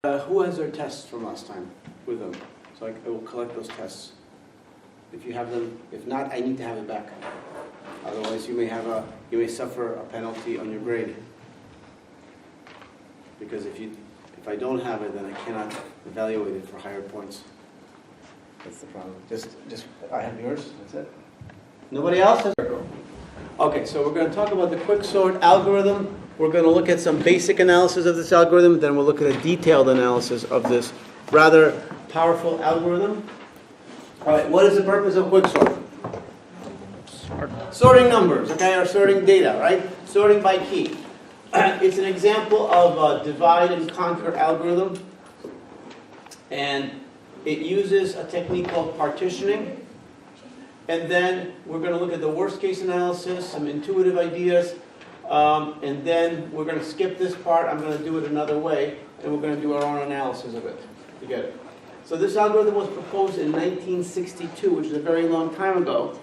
Who has their tests from last time with them? So I will collect those tests. If you have them, if not, I need to have it back. Otherwise, you may suffer a penalty on your grade. Because if I don't have it, then I cannot evaluate it for higher points. That's the problem. I have yours. That's it. Nobody else has? Okay, so we're going to talk about the quicksort algorithm. We're going to look at some basic analysis of this algorithm, then we'll look at a detailed analysis of this rather powerful algorithm. All right, what is the purpose of quicksort? Sorting numbers, okay, or sorting data, right? Sorting by key. It's an example of a divide and conquer algorithm, and it uses a technique called partitioning. And then we're going to look at the worst case analysis, some intuitive ideas, and then we're going to skip this part. I'm going to do it another way, and we're going to do our own analysis of it to get it. So this algorithm was proposed in 1962, which is a very long time ago.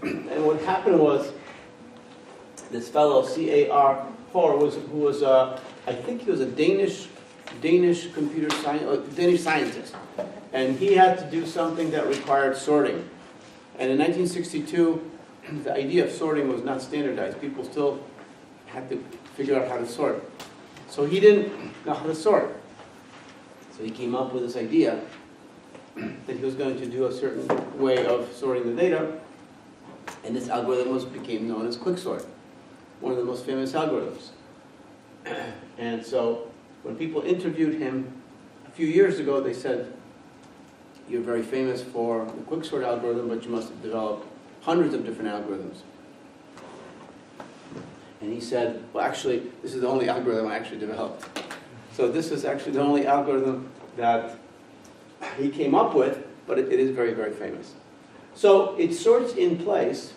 And what happened was this fellow, C.A.R. Hoare, who was I think he was a Danish computer science, Danish scientist, and he had to do something that required sorting. And in 1962, the idea of sorting was not standardized. People still had to figure out how to sort. So he didn't know how to sort. So he came up with this idea that he was going to do a certain way of sorting the data, and this algorithm became known as quicksort, one of the most famous algorithms. And so when people interviewed him a few years ago, they said, "You're very famous for the quicksort algorithm, but you must have developed hundreds of different algorithms." And he said, "Well, actually, this is the only algorithm I actually developed." So this is actually the only algorithm that he came up with, but it is very, very famous. So it sorts in place.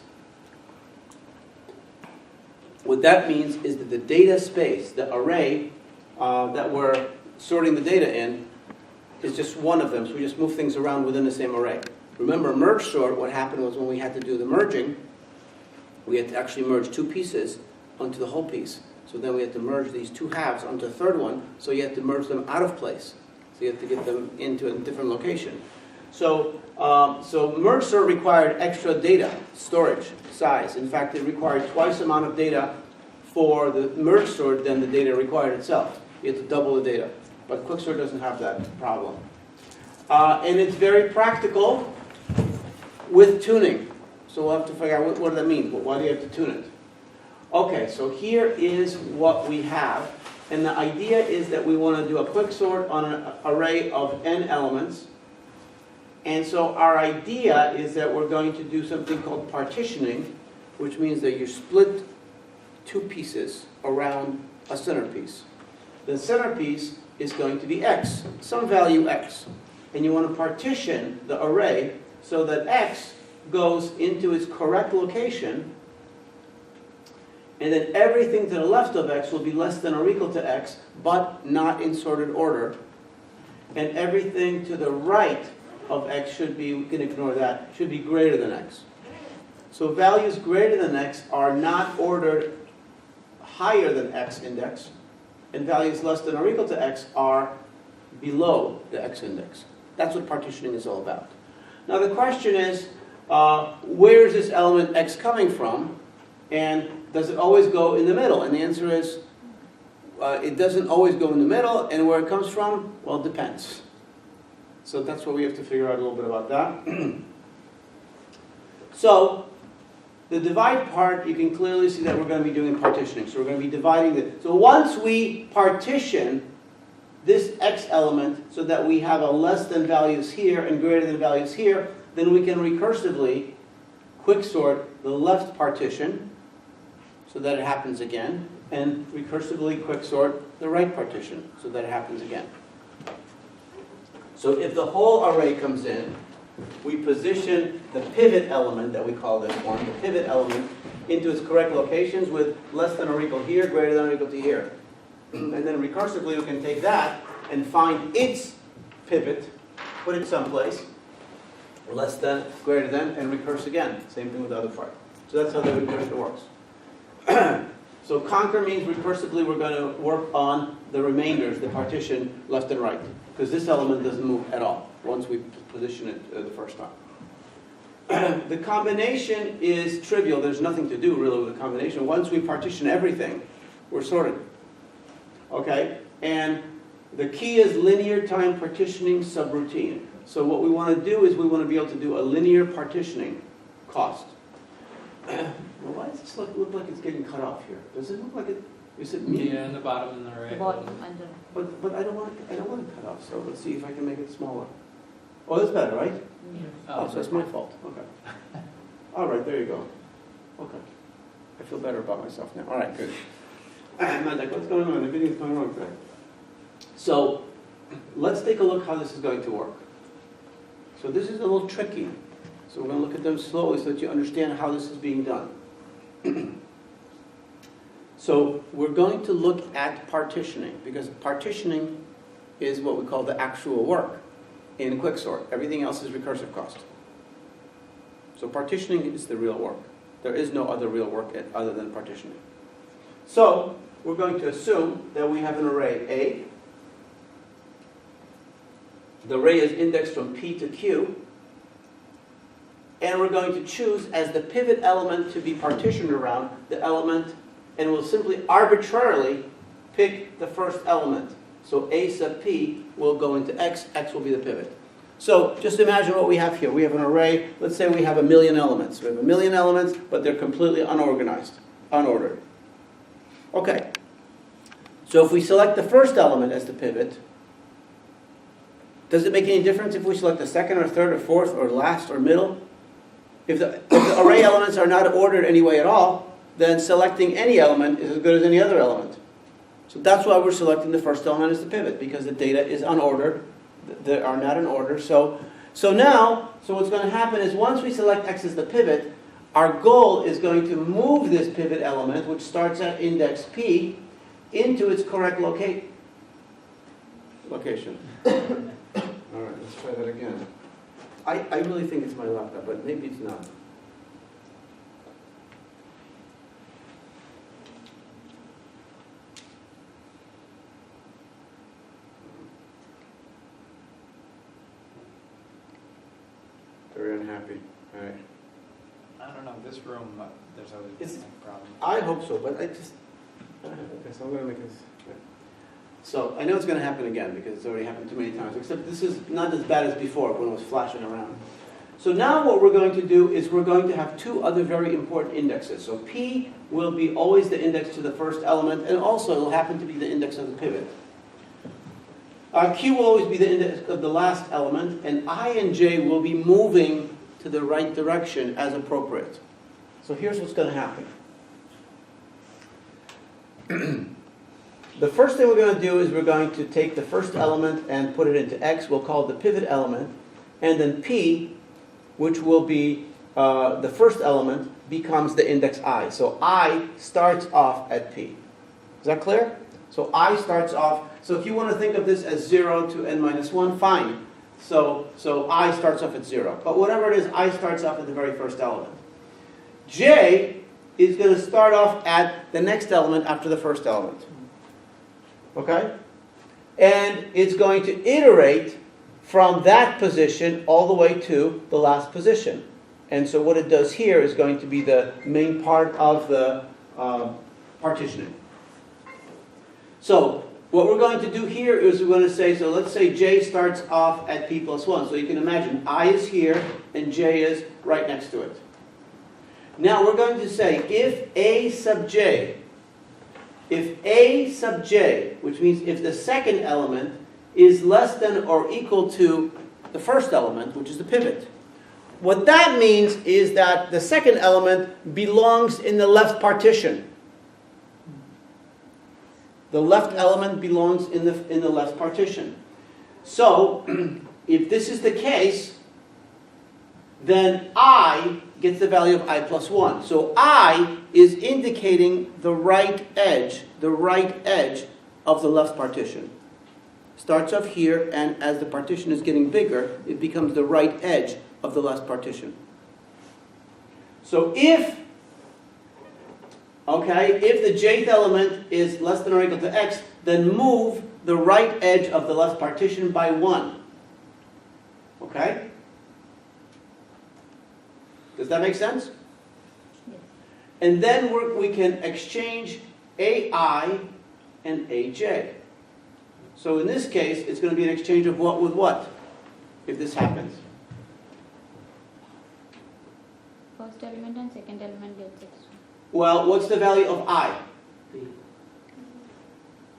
What that means is that the data space, the array that we're sorting the data in, is just one of them. So we just move things around within the same array. Remember, merge sort, what happened was when we had to do the merging, we had to actually merge two pieces onto the whole piece. So then we had to merge these two halves onto a third one, so you had to merge them out of place. So you had to get them into a different location. So merge sort required extra data, storage, size. In fact, it required twice the amount of data for the merge sort than the data required itself. You had to double the data. But quicksort doesn't have that problem. And it's very practical with tuning. So we'll have to figure out what does that mean? Why do you have to tune it? Okay, so here is what we have. And the idea is that we want to do a quicksort on an array of n elements. And so our idea is that we're going to do something called partitioning, which means that you split two pieces around a centerpiece. The centerpiece is going to be x, some value x. And you want to partition the array so that x goes into its correct location, and then everything to the left of x will be less than or equal to x, but not in sorted order. And everything to the right of x should be, we can ignore that, should be greater than x. So values greater than x are not ordered higher than x index, and values less than or equal to x are below the x index. That's what partitioning is all about. Now the question is, where is this element x coming from, and does it always go in the middle? And the answer is, it doesn't always go in the middle, and where it comes from, well, it depends. So that's what we have to figure out a little bit about that. So the divide part, you can clearly see that we're going to be doing partitioning. So we're going to be dividing it. So once we partition this x element so that we have a less than values here and greater than values here, then we can recursively quicksort the left partition so that it happens again, and recursively quicksort the right partition so that it happens again. So if the whole array comes in, we position the pivot element that we call this one, the pivot element, into its correct locations with less than or equal here, greater than or equal to here. And then recursively we can take that and find its pivot, put it someplace, less than, greater than, and recurse again. Same thing with the other part. So that's how the recursion works. So conquer means recursively we're going to work on the remainders, the partition left and right, because this element doesn't move at all once we position it the first time. The combination is trivial. There's nothing to do really with the combination. Once we partition everything, we're sorted. Okay? And the key is linear time partitioning subroutine. So what we want to do is we want to be able to do a linear partitioning cost. Well, why does this look like it's getting cut off here? Does it look like it? Is it me? Yeah, in the bottom and the right. The bottom and the... But I don't want it cut off. So let's see if I can make it smaller. Oh, that's better, right? Oh, so it's my fault. Okay. All right, there you go. Okay. I feel better about myself now. All right, good. I'm not like, what's going on? Everything's going wrong today. So let's take a look how this is going to work. So this is a little tricky. So we're going to look at them slowly so that you understand how this is being done. So we're going to look at partitioning, because partitioning is what we call the actual work in quicksort. Everything else is recursive cost. So partitioning is the real work. There is no other real work other than partitioning. So we're going to assume that we have an array A. The array is indexed from P to Q. And we're going to choose as the pivot element to be partitioned around the element, and we'll simply arbitrarily pick the first element. So A sub P will go into X, X will be the pivot. So just imagine what we have here. We have an array, let's say we have 1,000,000 elements. We have 1,000,000 elements, but they're completely unorganized, unordered. Okay. So if we select the first element as the pivot, does it make any difference if we select the second or third or fourth or last or middle? If the array elements are not ordered any way at all, then selecting any element is as good as any other element. So that's why we're selecting the first element as the pivot, because the data is unordered. They are not in order. So what's going to happen is once we select X as the pivot, our goal is going to move this pivot element, which starts at index P, into its correct location. All right, let's try that again. I really think it's my laptop, but maybe it's not. Very unhappy. All right. I don't know, this room, there's always It's- a problem. I hope so, but I just... Okay, so I'm going to make this... Okay. So I know it's going to happen again because it's already happened too many times, except this is not as bad as before when it was flashing around. So now what we're going to do is we're going to have two other very important indexes. So P will be always the index to the first element, and also it will happen to be the index of the pivot. Q will always be the index of the last element, and I and J will be moving to the right direction as appropriate. So here's what's going to happen. The first thing we're going to do is we're going to take the first element and put it into X. We'll call it the pivot element. And then P, which will be the first element, becomes the index I. So I starts off at P. Is that clear? So I starts off. So if you want to think of this as 0 to n minus 1, fine. So I starts off at 0. But whatever it is, I starts off at the very first element. J is going to start off at the next element after the first element. Okay? And it's going to iterate from that position all the way to the last position. And so what it does here is going to be the main part of the partitioning. So what we're going to do here is we're going to say, so let's say J starts off at P plus 1. So you can imagine I is here and J is right next to it. Now we're going to say if A sub J, which means if the second element is less than or equal to the first element, which is the pivot, what that means is that the second element belongs in the left partition. The left element belongs in the left partition. So, if this is the case, then I gets the value of I plus 1. So I is indicating the right edge of the left partition. Starts off here, and as the partition is getting bigger, it becomes the right edge of the left partition. So if the jth element is less than or equal to X, then move the right edge of the left partition by 1. Okay? Does that make sense? Yes. And then we can exchange AI and AJ. So in this case, it's going to be an exchange of what with what, if this happens? First element and second element gets exchanged. Well, what's the value of I?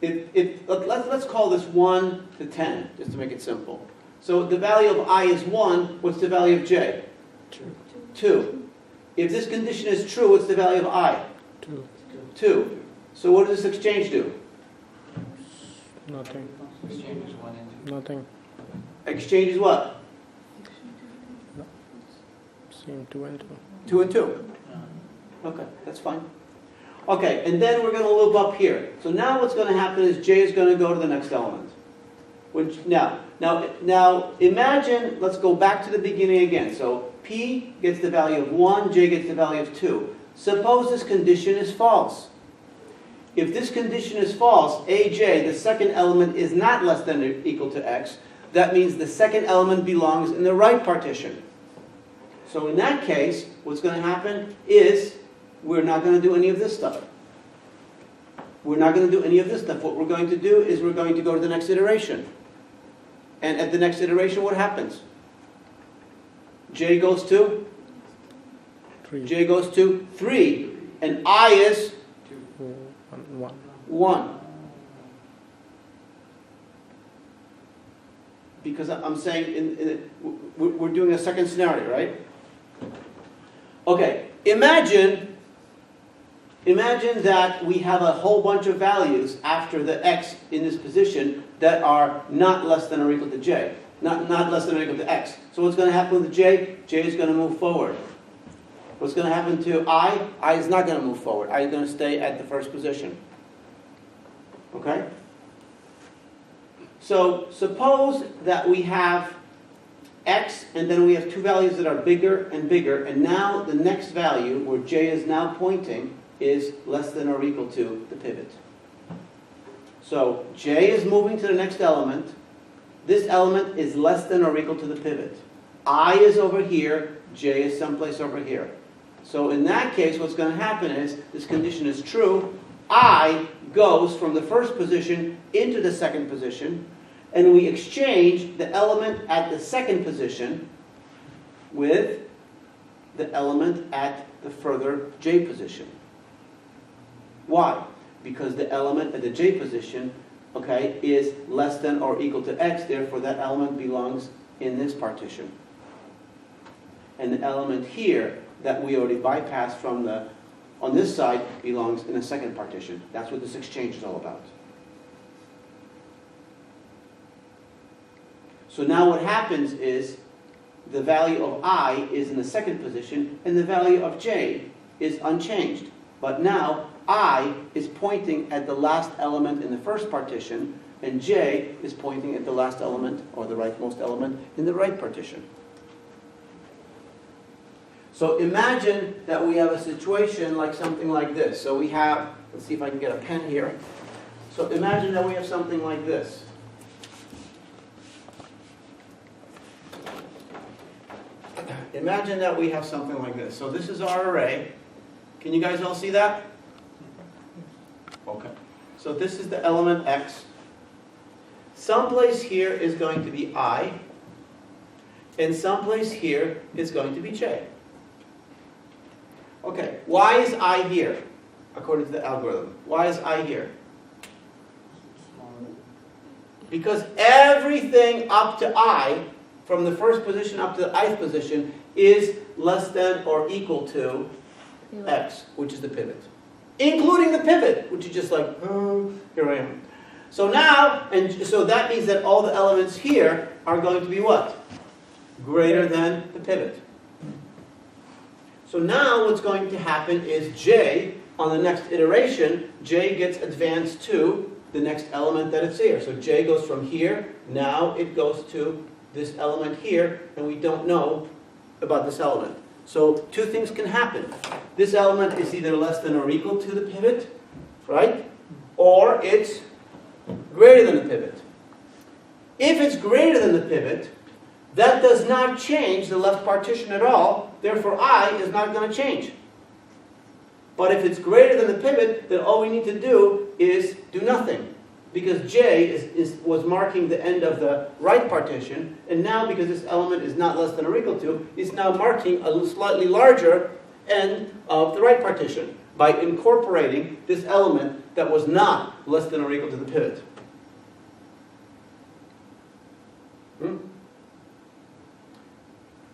Let's call this 1 to 10, just to make it simple. So the value of I is 1, what's the value of J? 2. If this condition is true, what's the value of I? 2. So what does this exchange do? Nothing. Exchange is 1 and 2. Nothing. Exchange is what? Same 2 and 2. 2 and 2. Okay, that's fine. Okay, and then we're going to loop up here. So now what's going to happen is J is going to go to the next element. Now imagine, let's go back to the beginning again. So P gets the value of 1, J gets the value of 2. Suppose this condition is false. If this condition is false, AJ, the second element, is not less than or equal to X. That means the second element belongs in the right partition. So in that case, what's going to happen is we're not going to do any of this stuff. We're not going to do any of this stuff. What we're going to do is we're going to go to the next iteration. And at the next iteration, what happens? J goes to? 3. J goes to 3. And I is 1. 1. Because I'm saying we're doing a second scenario, right? Okay, imagine that we have a whole bunch of values after the x in this position that are not less than or equal to j. Not less than or equal to x. So what's going to happen with j? J is going to move forward. What's going to happen to I? I is not going to move forward. I is going to stay at the first position. Okay? So suppose that we have x, and then we have two values that are bigger and bigger, and now the next value, where j is now pointing, is less than or equal to the pivot. So j is moving to the next element. This element is less than or equal to the pivot. I is over here, j is someplace over here. So in that case, what's going to happen is, this condition is true, I goes from the first position into the second position, and we exchange the element at the second position with the element at the further j position. Why? Because the element at the j position, okay, is less than or equal to x, therefore that element belongs in this partition. And the element here that we already bypassed from on this side belongs in a second partition. That's what this exchange is all about. So now what happens is the value of I is in the second position and the value of j is unchanged. But now I is pointing at the last element in the first partition and j is pointing at the last element, or the rightmost element, in the right partition. So imagine that we have a situation like something like this. So we have, let's see if I can get a pen here. So imagine that we have something like this. Imagine that we have something like this. So this is our array. Can you guys all see that? Okay. So this is the element x. Someplace here is going to be I, and someplace here is going to be j. Okay, why is I here, according to the algorithm? Why is I here? Because everything up to I, from the first position up to the ith position, is less than or equal to x, which is the pivot. Including the pivot, which is just like, oh, here I am. So now, and so that means that all the elements here are going to be what? Greater than the pivot. So now what's going to happen is j, on the next iteration, j gets advanced to the next element that it's here. So j goes from here, now it goes to this element here, and we don't know about this element. So two things can happen. This element is either less than or equal to the pivot, right? Or it's greater than the pivot. If it's greater than the pivot, that does not change the left partition at all, therefore I is not going to change. But if it's greater than the pivot, then all we need to do is do nothing. Because J was marking the end of the right partition, and now because this element is not less than or equal to, it's now marking a slightly larger end of the right partition by incorporating this element that was not less than or equal to the pivot.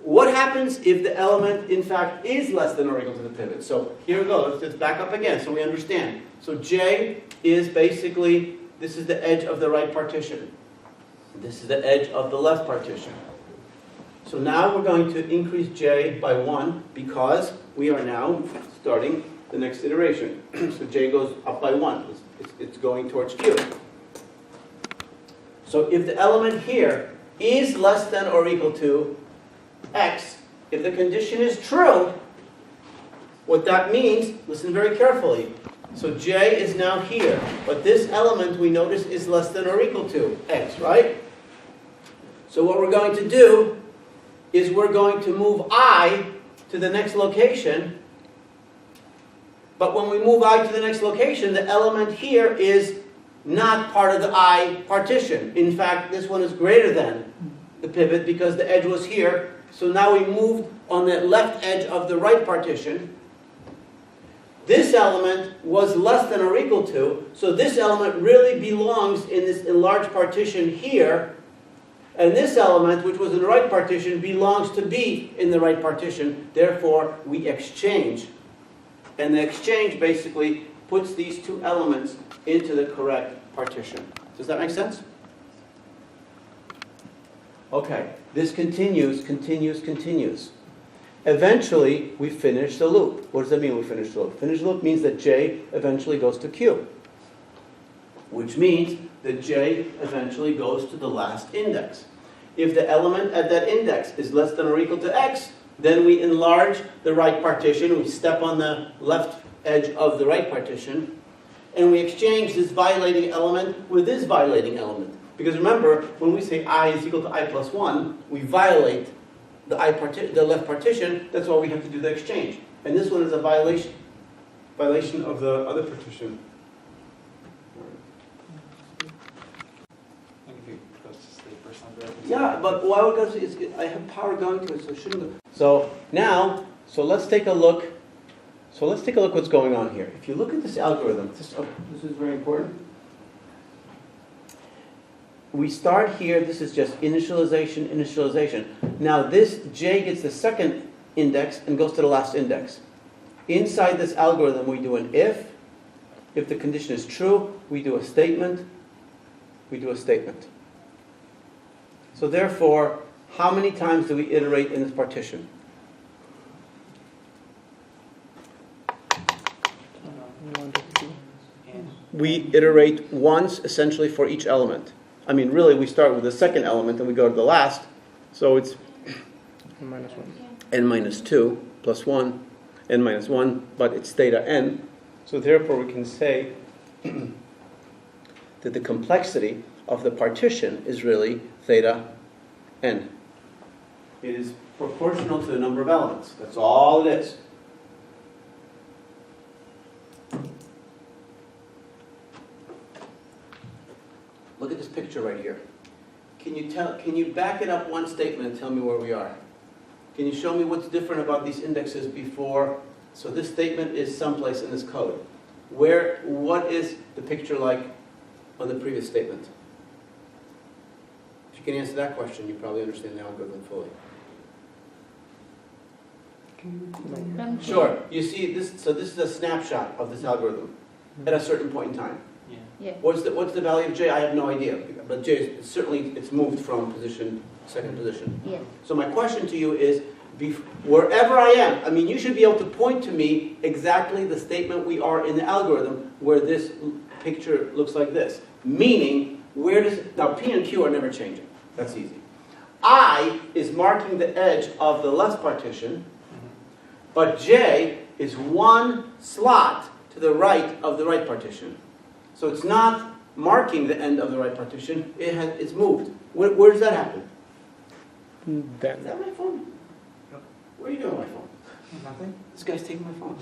What happens if the element, in fact, is less than or equal to the pivot? So here we go. Let's back up again so we understand. So J is basically, this is the edge of the right partition. This is the edge of the left partition. So now we're going to increase J by 1 because we are now starting the next iteration. So J goes up by 1. It's going towards Q. So if the element here is less than or equal to X, if the condition is true, what that means, listen very carefully. So J is now here, but this element we notice is less than or equal to X, right? So what we're going to do is we're going to move I to the next location, but when we move I to the next location, the element here is not part of the I partition. In fact, this one is greater than the pivot because the edge was here. So now we moved on the left edge of the right partition. This element was less than or equal to, so this element really belongs in this enlarged partition here. And this element, which was in the right partition, belongs to be in the right partition. Therefore, we exchange. And the exchange basically puts these two elements into the correct partition. Does that make sense? Okay, this continues. Eventually, we finish the loop. What does that mean, we finish the loop? Finish the loop means that J eventually goes to Q, which means that J eventually goes to the last index. If the element at that index is less than or equal to X, then we enlarge the right partition, we step on the left edge of the right partition, and we exchange this violating element with this violating element. Because remember, when we say I is equal to I plus 1, we violate the left partition. That's why we have to do the exchange. And this one is a violation of the other partition. Like if you goes to sleep or something. Yeah, but why would it go to sleep? I have power going to it, so it shouldn't go. So now, let's take a look. So let's take a look what's going on here. If you look at this algorithm, this is very important. We start here, this is just initialization. Now this J gets the second index and goes to the last index. Inside this algorithm we do an if. If the condition is true, we do a statement. So therefore, how many times do we iterate in this partition? We iterate once essentially for each element. I mean, really, we start with the second element and we go to the last. So it's -1. n minus 2 plus 1, n minus 1, but it's theta n. So therefore, we can say that the complexity of the partition is really theta n. It is proportional to the number of elements. That's all it is. Look at this picture right here. Can you back it up one statement and tell me where we are? Can you show me what's different about these indexes before? So this statement is someplace in this code. What is the picture like on the previous statement? If you can answer that question, you probably understand the algorithm fully. From Q. Sure. You see this. So this is a snapshot of this algorithm at a certain point in time. Yeah. Yeah. What's the value of J? I have no idea. But J is certainly it's moved from second position. Yeah. So my question to you is, wherever I am, I mean, you should be able to point to me exactly the statement we are in the algorithm where this picture looks like this. Meaning, now P and Q are never changing. That's easy. I is marking the edge of the left partition, but J is one slot to the right of the right partition. So it's not marking the end of the right partition, it's moved. Where does that happen? Is Then. that my phone? Yep. What are you doing on my phone? Nothing? This guy's taking my phone.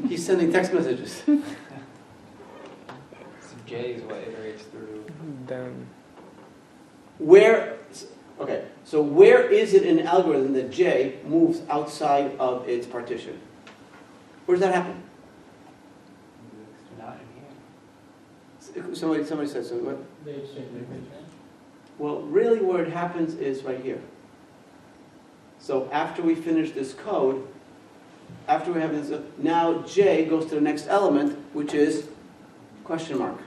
He's sending text messages. So J is what iterates through. Then. Okay, so where is it in the algorithm that J moves outside of its partition? Where does that happen? Not in here. Somebody said something. What? Well, really where it happens is right here. So after we finish this code, after we have this, now J goes to the next element, which is question mark.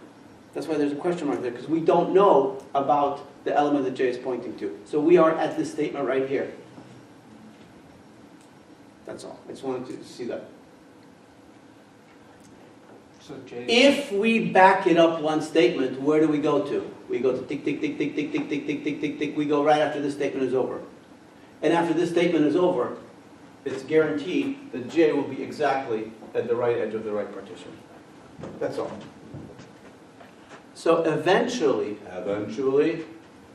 That's why there's a question mark there, because we don't know about the element that J is pointing to. So we are at this statement right here. That's all. I just wanted to see that. So J. If we back it up one statement, where do we go to? We go to tick, tick, tick, tick, tick, tick, tick, tick, tick, tick, tick. We go right after this statement is over. And after this statement is over, it's guaranteed that J will be exactly at the right edge of the right partition. That's all. So eventually,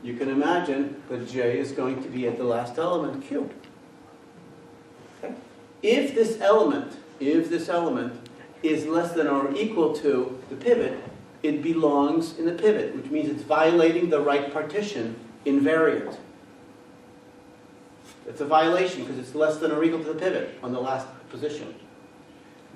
you can imagine that J is going to be at the last element, Q. Okay? If this element is less than or equal to the pivot, it belongs in the pivot, which means it's violating the right partition invariant. It's a violation because it's less than or equal to the pivot on the last position.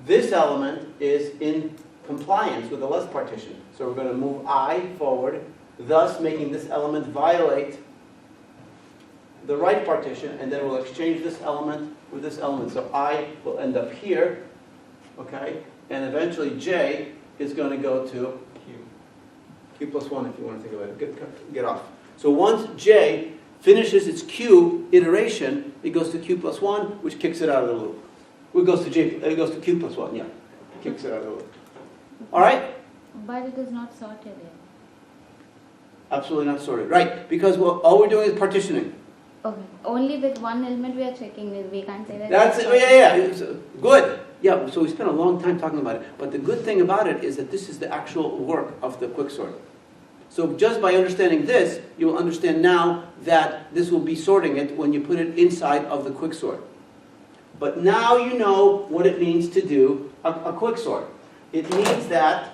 This element is in compliance with the left partition. So we're going to move I forward, thus making this element violate the right partition, and then we'll exchange this element with this element. So I will end up here, okay? And eventually J is going to go to Q plus 1 if you want to think about it. Get off. So once J finishes its Q iteration, it goes to Q plus 1, which kicks it out of the loop. It goes to Q plus 1, yeah. Kicks it out of the loop. All right? But it is not sorted yet. Absolutely not sorted. Right, because all we're doing is partitioning. Okay. Only with one element we are checking. We can't say that. That's it. Yeah. It's, good. Yeah, so we spent a long time talking about it. But the good thing about it is that this is the actual work of the quicksort. So just by understanding this, you'll understand now that this will be sorting it when you put it inside of the quicksort. But now you know what it means to do a quicksort. It means that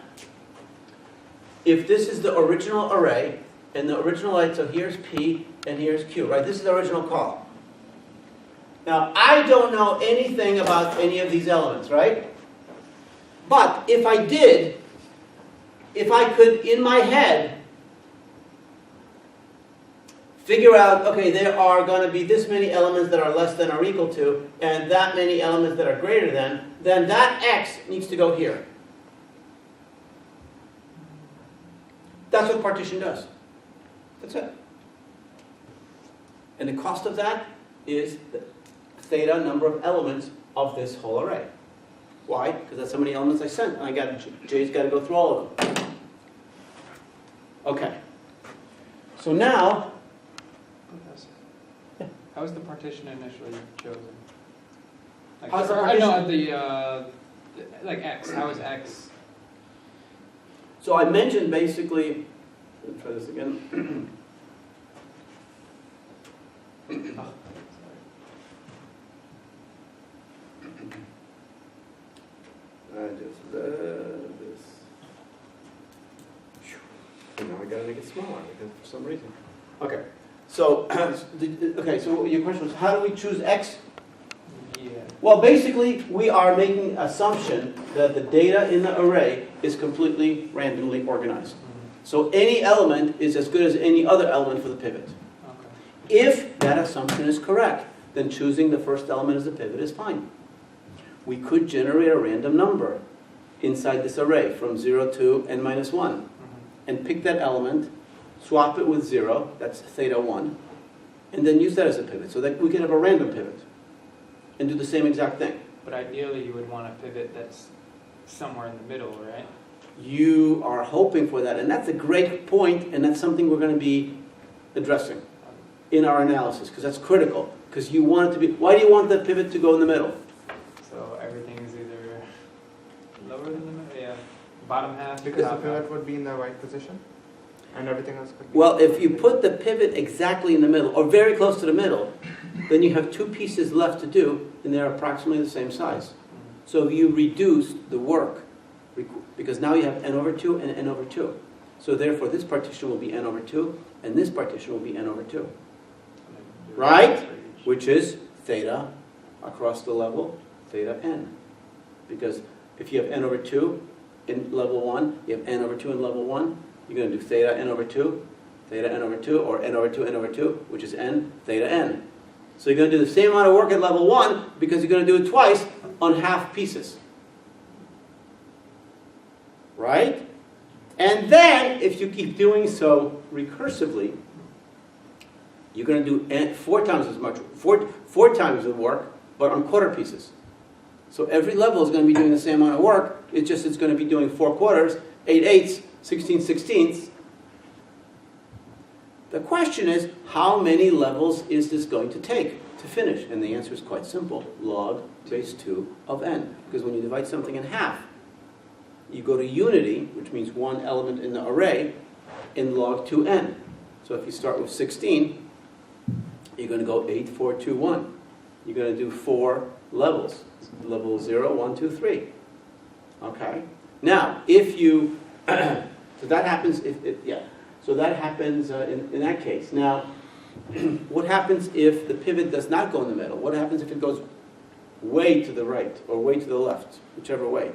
if this is the original array, and the original light, so here's P and here's Q, right? This is the original call. Now, I don't know anything about any of these elements, right? But if I did, if I could, in my head, figure out, okay, there are going to be this many elements that are less than or equal to, and that many elements that are greater than, then that X needs to go here. That's what partition does. That's it. And the cost of that is the theta number of elements of this whole array. Why? Because that's how many elements I sent. And J's got to go through all of them. Okay. So now, How was the partition initially chosen? Like, How's the I know like X. How is X? so I mentioned basically, let me try this again. Oh, Just this. And now I gotta make it smaller because for some reason. Okay. So, so your question was, how do we choose X? yeah. Well, basically, we are making an assumption that the data in the array is completely randomly organized. So any element is as good as any other element for the pivot. Okay. If that assumption is correct, then choosing the first element as the pivot is fine. We could generate a random number inside this array from 0 to n minus 1 and pick that element, swap it with 0, that's theta 1, and then use that as a pivot so that we can have a random pivot and do the same exact thing. But ideally, you would want a pivot that's somewhere in the middle, right? You are hoping for that, and that's a great point, and that's something we're going to be addressing in our analysis, because that's critical, because you want it to be, why do you want that pivot to go in the middle? So everything is either lower than the middle, yeah. bottom half. Because the top pivot half. would be in the right position, and everything else could be. Well, if you put the pivot exactly in the middle, or very close to the middle, then you have two pieces left to do, and they're approximately the same size. So you reduce the work, because now you have n over 2 and n over 2. So therefore, this partition will be n over 2, and this partition will be n over 2. Right? Which is theta across the level, theta n. Because if you have n over 2 in level 1, you have n over 2 in level 1, you're going to do theta n over 2, theta n over 2, or n over 2, n over 2, which is n, theta n. So you're going to do the same amount of work at level 1, because you're going to do it twice on half pieces. Right? And then, if you keep doing so recursively, you're going to do 4 times as much, four times the work, but on quarter pieces. So every level is going to be doing the same amount of work, it's going to be doing 4 quarters, 8 eighths, 16 sixteenths. The question is, how many levels is this going to take to finish? And the answer is quite simple, log base 2 of n. Because when you divide something in half, you go to unity, which means one element in the array, in log 2n. So if you start with 16, you're going to go 8, 4, 2, 1. You're going to do 4 levels. Level 0, 1, 2, 3. Okay? Now, if you... so that happens So that happens in that case. Now, what happens if the pivot does not go in the middle? What happens if it goes way to the right or way to the left, whichever way?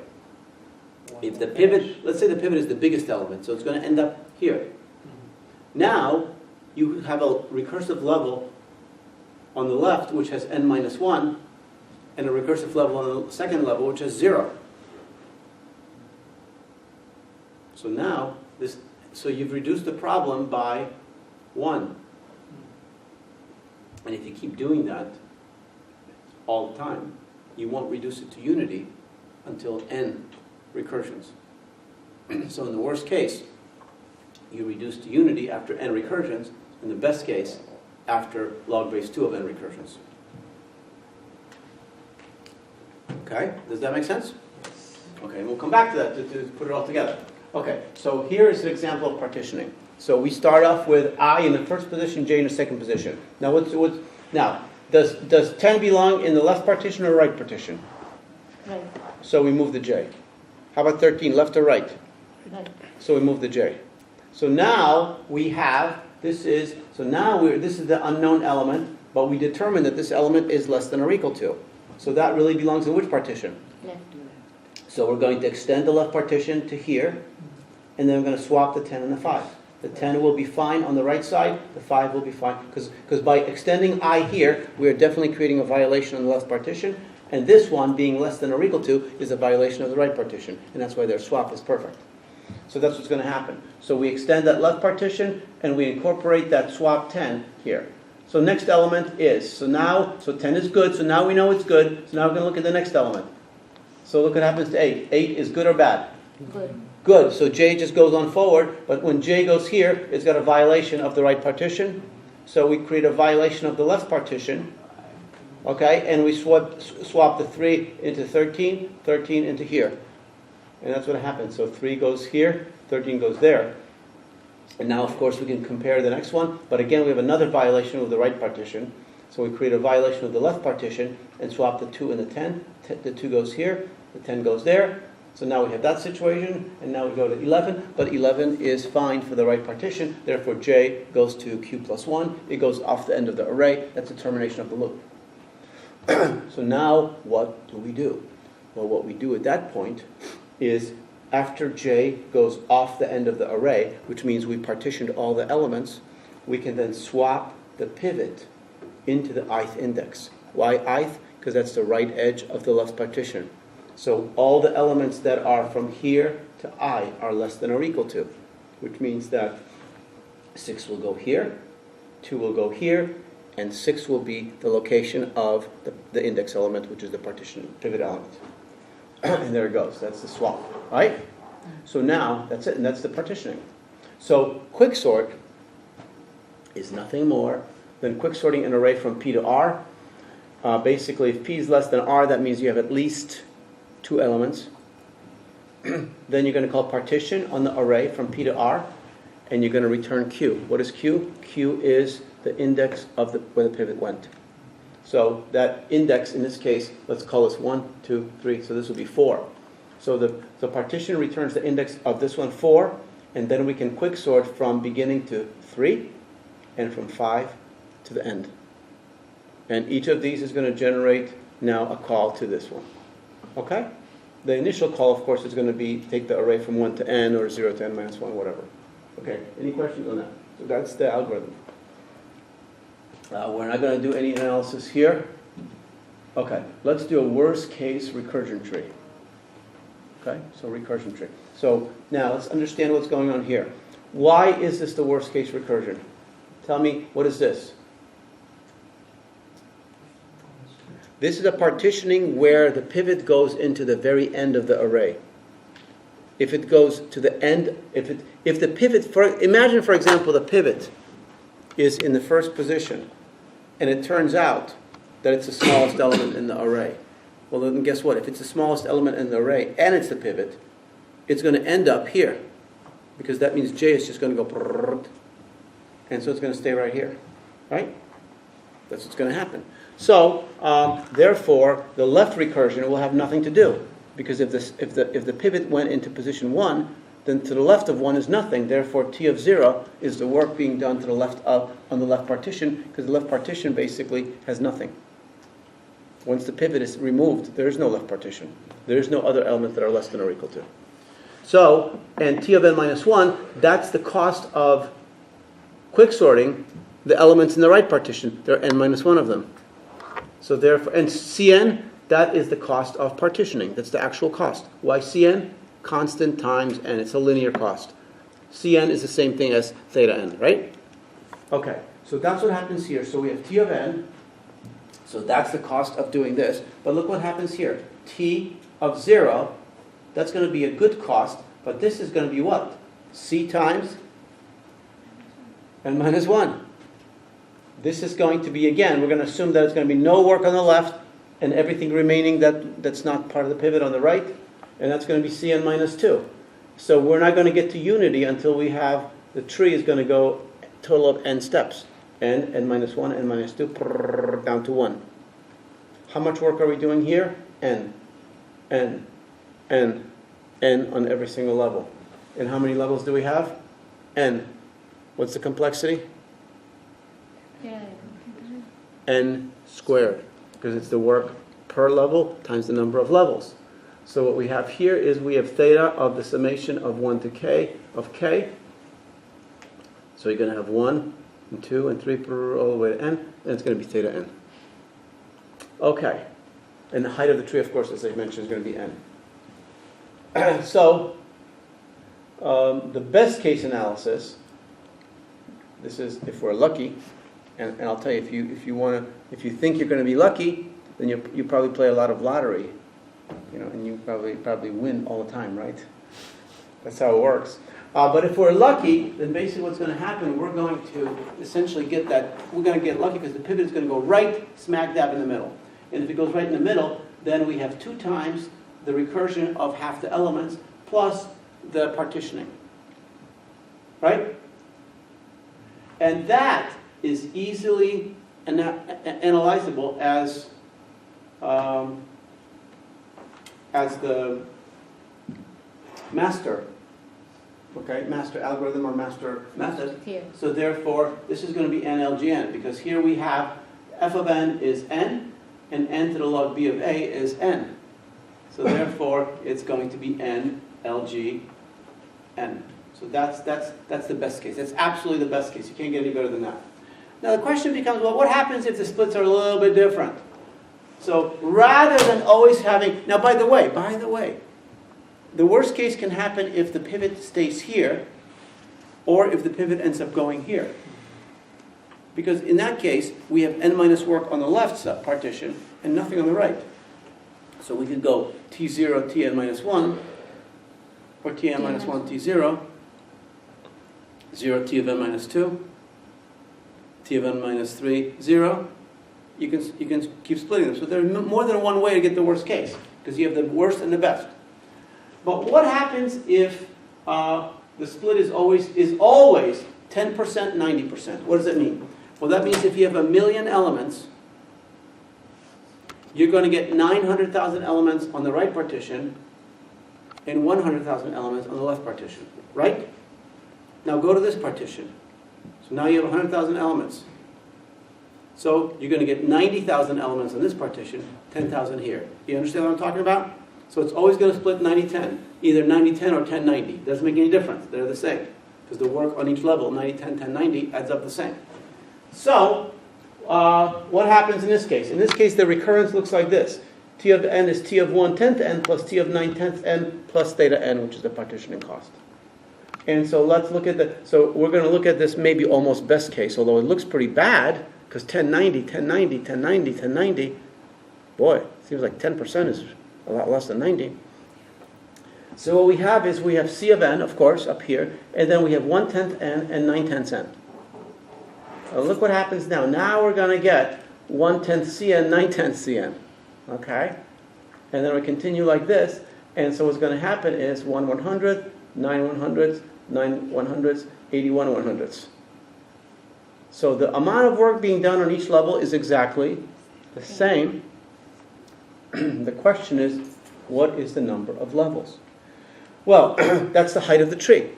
If the pivot, let's say the pivot is the biggest element, so it's going to end up here. Now, you have a recursive level on the left, which has n minus 1, and a recursive level on the second level, which has 0. So now, so you've reduced the problem by 1. And if you keep doing that all the time, you won't reduce it to unity until n recursions. So in the worst case, you reduce to unity after n recursions. In the best case, after log base 2 of n recursions. Okay, does that make sense? Okay, we'll come back to that to put it all together. Okay, so here is an example of partitioning. So we start off with I in the first position, J in the second position. Now, does 10 belong in the left partition or right partition? Right. So we move the J. How about 13, left or right? Right. So we move the J. So now we have, this is the unknown element, but we determine that this element is less than or equal to. So that really belongs in which partition? Left. So we're going to extend the left partition to here, and then we're going to swap the 10 and the 5. The 10 will be fine on the right side, the 5 will be fine, because by extending I here, we are definitely creating a violation on the left partition, and this one, being less than or equal to, is a violation of the right partition, and that's why their swap is perfect. So that's what's going to happen. So we extend that left partition, and we incorporate that swap 10 here. So next element is, so 10 is good, so now we know it's good, so now we're going to look at the next element. So look what happens to 8. 8 is good or bad? Good. Good, so J just goes on forward, but when J goes here, it's got a violation of the right partition. So we create a violation of the left partition, okay, and we swap the 3 into 13, 13 into here. And that's what happens. So 3 goes here, 13 goes there. And now, of course, we can compare the next one, but again, we have another violation of the right partition. So we create a violation of the left partition and swap the 2 and the 10. The 2 goes here, the 10 goes there. So now we have that situation, and now we go to 11, but 11 is fine for the right partition, therefore J goes to Q plus 1, it goes off the end of the array, that's the termination of the loop. So now, what do we do? Well, what we do at that point is, after J goes off the end of the array, which means we partitioned all the elements, we can then swap the pivot into the ith index. Why ith? Because that's the right edge of the left partition. So all the elements that are from here to I are less than or equal to, which means that 6 will go here, 2 will go here, and 6 will be the location of the index element, which is the partition pivot element. And there it goes. That's the swap, right? So now, that's it, and that's the partitioning. So quicksort is nothing more than quicksorting an array from P to R. Basically, if P is less than R, that means you have at least 2 elements. then you're going to call partition on the array from P to R, and you're going to return Q. What is Q? Q is the index of where the pivot went. So that index, in this case, let's call this 1, 2, 3, so this will be 4. So the partition returns the index of this one, 4, and then we can quicksort from beginning to 3, and from 5 to the end. And each of these is going to generate now a call to this one. Okay? The initial call, of course, is going to be take the array from 1 to n, or 0 to n minus 1, whatever. Okay, any questions on that? So that's the algorithm. We're not going to do any analysis here. Okay, let's do a worst case recursion tree. Okay, so recursion tree. So now let's understand what's going on here. Why is this the worst case recursion? Tell me, what is this? This is a partitioning where the pivot goes into the very end of the array. If it goes to the end, if the pivot, imagine for example the pivot is in the first position, and it turns out that it's the smallest element in the array. Well then guess what? If it's the smallest element in the array and it's the pivot, it's going to end up here, because that means J is just going to go, and so it's going to stay right here, right? That's what's going to happen. So therefore, the left recursion will have nothing to do, because if the pivot went into position 1, then to the left of 1 is nothing. Therefore, T of 0 is the work being done to the left of on the left partition, because the left partition basically has nothing. Once the pivot is removed, there is no left partition. There is no other elements that are less than or equal to. So, and T of n minus 1, that's the cost of quicksorting the elements in the right partition. There are n minus 1 of them. So therefore, and Cn, that is the cost of partitioning. That's the actual cost. Why Cn? Constant times n. It's a linear cost. Cn is the same thing as theta n, right? Okay, so that's what happens here. So we have T of n. So that's the cost of doing this. But look what happens here. T of 0, that's going to be a good cost, but this is going to be what? C times n minus 1. This is going to be, again, we're going to assume that it's going to be no work on the left and everything remaining that's not part of the pivot on the right, and that's going to be Cn minus 2. So we're not going to get to unity until we have, the tree is going to go total of n steps. N minus 1, n minus 2, down to 1. How much work are we doing here? N on every single level. And how many levels do we have? N. What's the complexity? Yeah. N squared, because it's the work per level times the number of levels. So what we have here is we have theta of the summation of 1 to k of k. So you're going to have 1 and 2 and 3 all the way to n, and it's going to be theta n. Okay. And the height of the tree, of course, as I mentioned, is going to be n. So the best case analysis, this is if we're lucky, and I'll tell you, if you think you're going to be lucky, then you probably play a lot of lottery, and you probably win all the time, right? That's how it works. But if we're lucky, then basically what's going to happen, we're going to essentially get lucky because the pivot is going to go right smack dab in the middle. And if it goes right in the middle, then we have 2 times the recursion of half the elements plus the partitioning. Right? And that is easily analyzable as the master. Okay, master algorithm or master method. Here. So therefore, this is going to be NLGN, because here we have f of n is n, and n to the log b of a is n. So therefore, it's going to be n LG n. So that's the best case. That's absolutely the best case. You can't get any better than that. Now the question becomes, well, what happens if the splits are a little bit different? So rather than always having, now by the way, the worst case can happen if the pivot stays here, or if the pivot ends up going here. Because in that case, we have n minus work on the left partition, and nothing on the right. So we could go T0, Tn minus 1, or Tn minus 1, T0, 0, T of n minus 2, T of n minus 3, 0. You can keep splitting them. So there's more than one way to get the worst case, because you have the worst and the best. But what happens if the split is always 10%, 90%? What does that mean? Well, that means if you have 1 million elements, you're going to get 900,000 elements on the right partition and 100,000 elements on the left partition, right? Now go to this partition. So now you have 100,000 elements. So you're going to get 90,000 elements on this partition, 10,000 here. You understand what I'm talking about? So it's always going to split 90-10, either 90-10 or 10-90. Doesn't make any difference. They're the same. Because the work on each level, 90-10, 10-90, adds up the same. So what happens in this case? In this case, the recurrence looks like this. T of n is t of 1/10 n plus t of 9/10 n plus theta n, which is the partitioning cost. And so let's look at so we're going to look at this maybe almost best case, although it looks pretty bad, because 1090, 1090, 1090, 1090, boy, it seems like 10% is a lot less than 90. So what we have is we have C of n, of course, up here, and then we have 1/10 n and 9/10 n. Look what happens now. Now we're going to get 1/10 Cn, 9/10 Cn. Okay? And then we continue like this. And so what's going to happen is 1 100, 9 100s, 9 100s, 81 100s. So the amount of work being done on each level is exactly the same. The question is, what is the number of levels? Well, that's the height of the tree.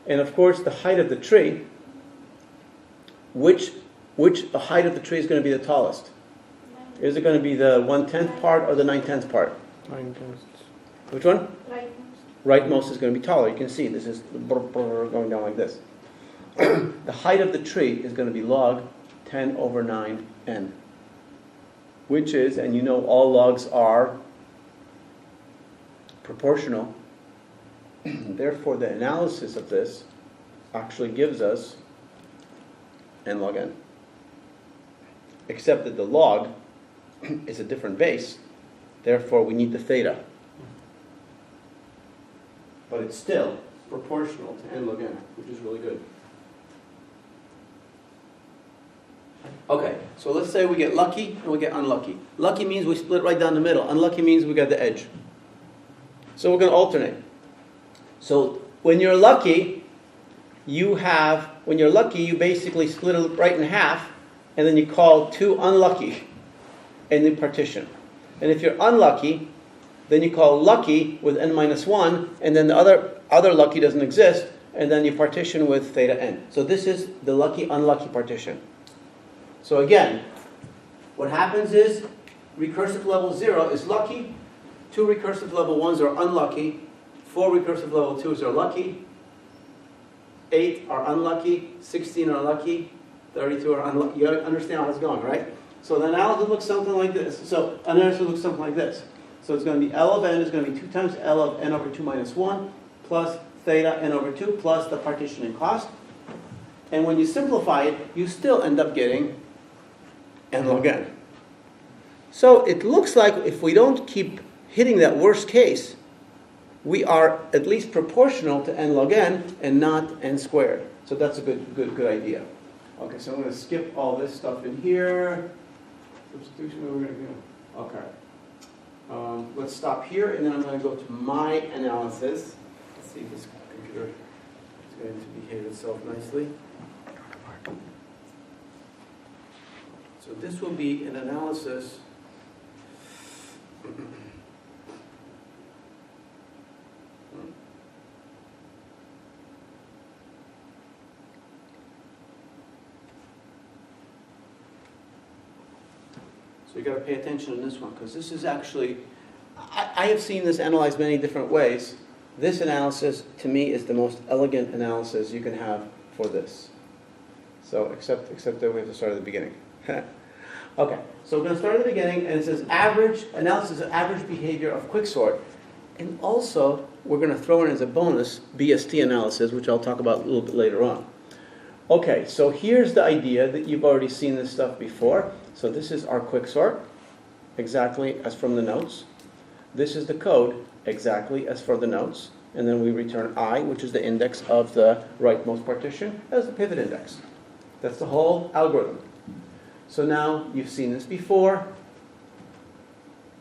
And of course, the height of the tree, which the height of the tree is going to be the tallest? Is it going to be the 1/10 part or the 9/10 part? 9/10. Which one? Right. Rightmost is going to be taller. You can see this is going down like this. The height of the tree is going to be log 10 over 9n, which is, and you know all logs are proportional. Therefore, the analysis of this actually gives us n log n. Except that the log is a different base, therefore we need the theta. But it's still proportional to n log n, which is really good. Okay, so let's say we get lucky and we get unlucky. Lucky means we split right down the middle. Unlucky means we got the edge. So we're going to alternate. So when you're lucky, you basically split it right in half, and then you call 2 unlucky and you partition. And if you're unlucky, then you call lucky with n minus 1, and then the other lucky doesn't exist, and then you partition with theta n. So this is the lucky-unlucky partition. So again, what happens is recursive level 0 is lucky, 2 recursive level 1s are unlucky, 4 recursive level 2s are lucky, 8 are unlucky, 16 are lucky, 32 are unlucky. You understand how it's going, right? So the analysis looks something like this. So analysis looks something like this. So it's going to be L of n is going to be 2 times L of n over 2 minus 1 plus theta n over 2 plus the partitioning cost. And when you simplify it, you still end up getting n log n. So it looks like if we don't keep hitting that worst case, we are at least proportional to n log n and not n squared. So that's a good idea. Okay, so I'm going to skip all this stuff in here. Substitution, what we're going to do. Okay. Let's stop here, and then I'm going to go to my analysis. Let's see if this computer is going to behave itself nicely. So this will be an analysis. So you got to pay attention in this one, because this is actually, I have seen this analyzed many different ways. This analysis, to me, is the most elegant analysis you can have for this. So, except that we have to start at the beginning. Okay, so we're going to start at the beginning, and it says average, analysis of average behavior of quicksort. And also, we're going to throw in as a bonus, BST analysis, which I'll talk about a little bit later on. Okay, so here's the idea that you've already seen this stuff before. So this is our quicksort, exactly as from the notes. This is the code, exactly as for the notes. And then we return I, which is the index of the rightmost partition, as the pivot index. That's the whole algorithm. So now you've seen this before.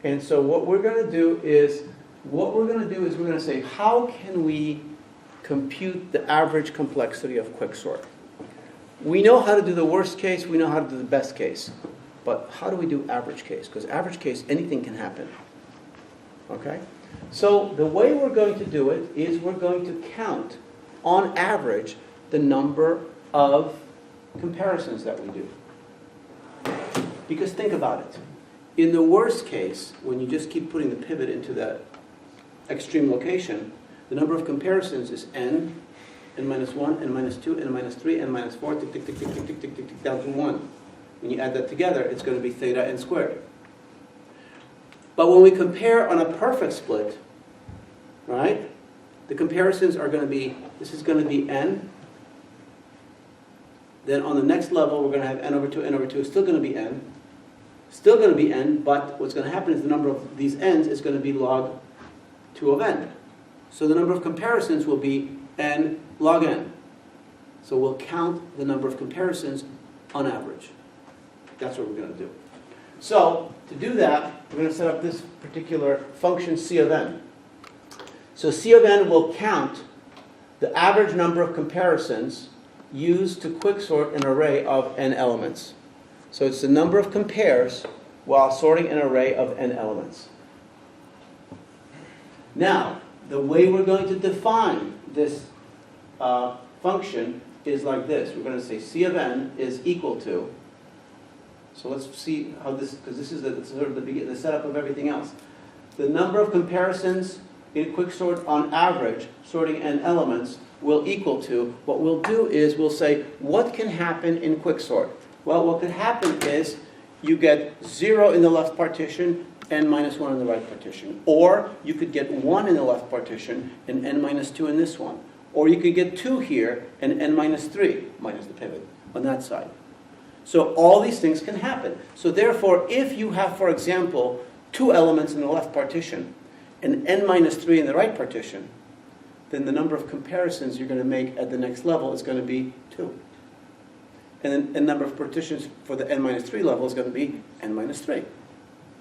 And so what we're going to do is what we're going to do is we're going to say, how can we compute the average complexity of quicksort? We know how to do the worst case, we know how to do the best case. But how do we do average case? Because average case, anything can happen. Okay? So the way we're going to do it is we're going to count, on average, the number of comparisons that we do. Because think about it. In the worst case, when you just keep putting the pivot into that extreme location, the number of comparisons is n minus 1, n minus 2, n minus 3, n minus 4, tick, tick, tick, tick, tick, tick, tick, tick, tick, down to 1. When you add that together, it's going to be theta n squared. But when we compare on a perfect split, right, the comparisons are going to be, this is going to be n. Then on the next level, we're going to have n over 2 is still going to be n. Still going to be n, but what's going to happen is the number of these n's is going to be log 2 of n. So the number of comparisons will be n log n. So we'll count the number of comparisons on average. That's what we're going to do. So to do that, we're going to set up this particular function c of n. So c of n will count the average number of comparisons used to quicksort an array of n elements. So it's the number of compares while sorting an array of n elements. Now, the way we're going to define this function is like this. We're going to say c of n is equal to, so let's see how this, because this is sort of the setup of everything else. The number of comparisons in quicksort on average, sorting n elements, will equal to, what we'll do is we'll say, what can happen in quicksort? Well, what could happen is you get 0 in the left partition, n minus 1 in the right partition. Or you could get 1 in the left partition and n minus 2 in this one. Or you could get 2 here and n minus 3, minus the pivot, on that side. So all these things can happen. So therefore, if you have, for example, 2 elements in the left partition and n minus 3 in the right partition, then the number of comparisons you're going to make at the next level is going to be 2. And then the number of partitions for the n minus 3 level is going to be n minus 3.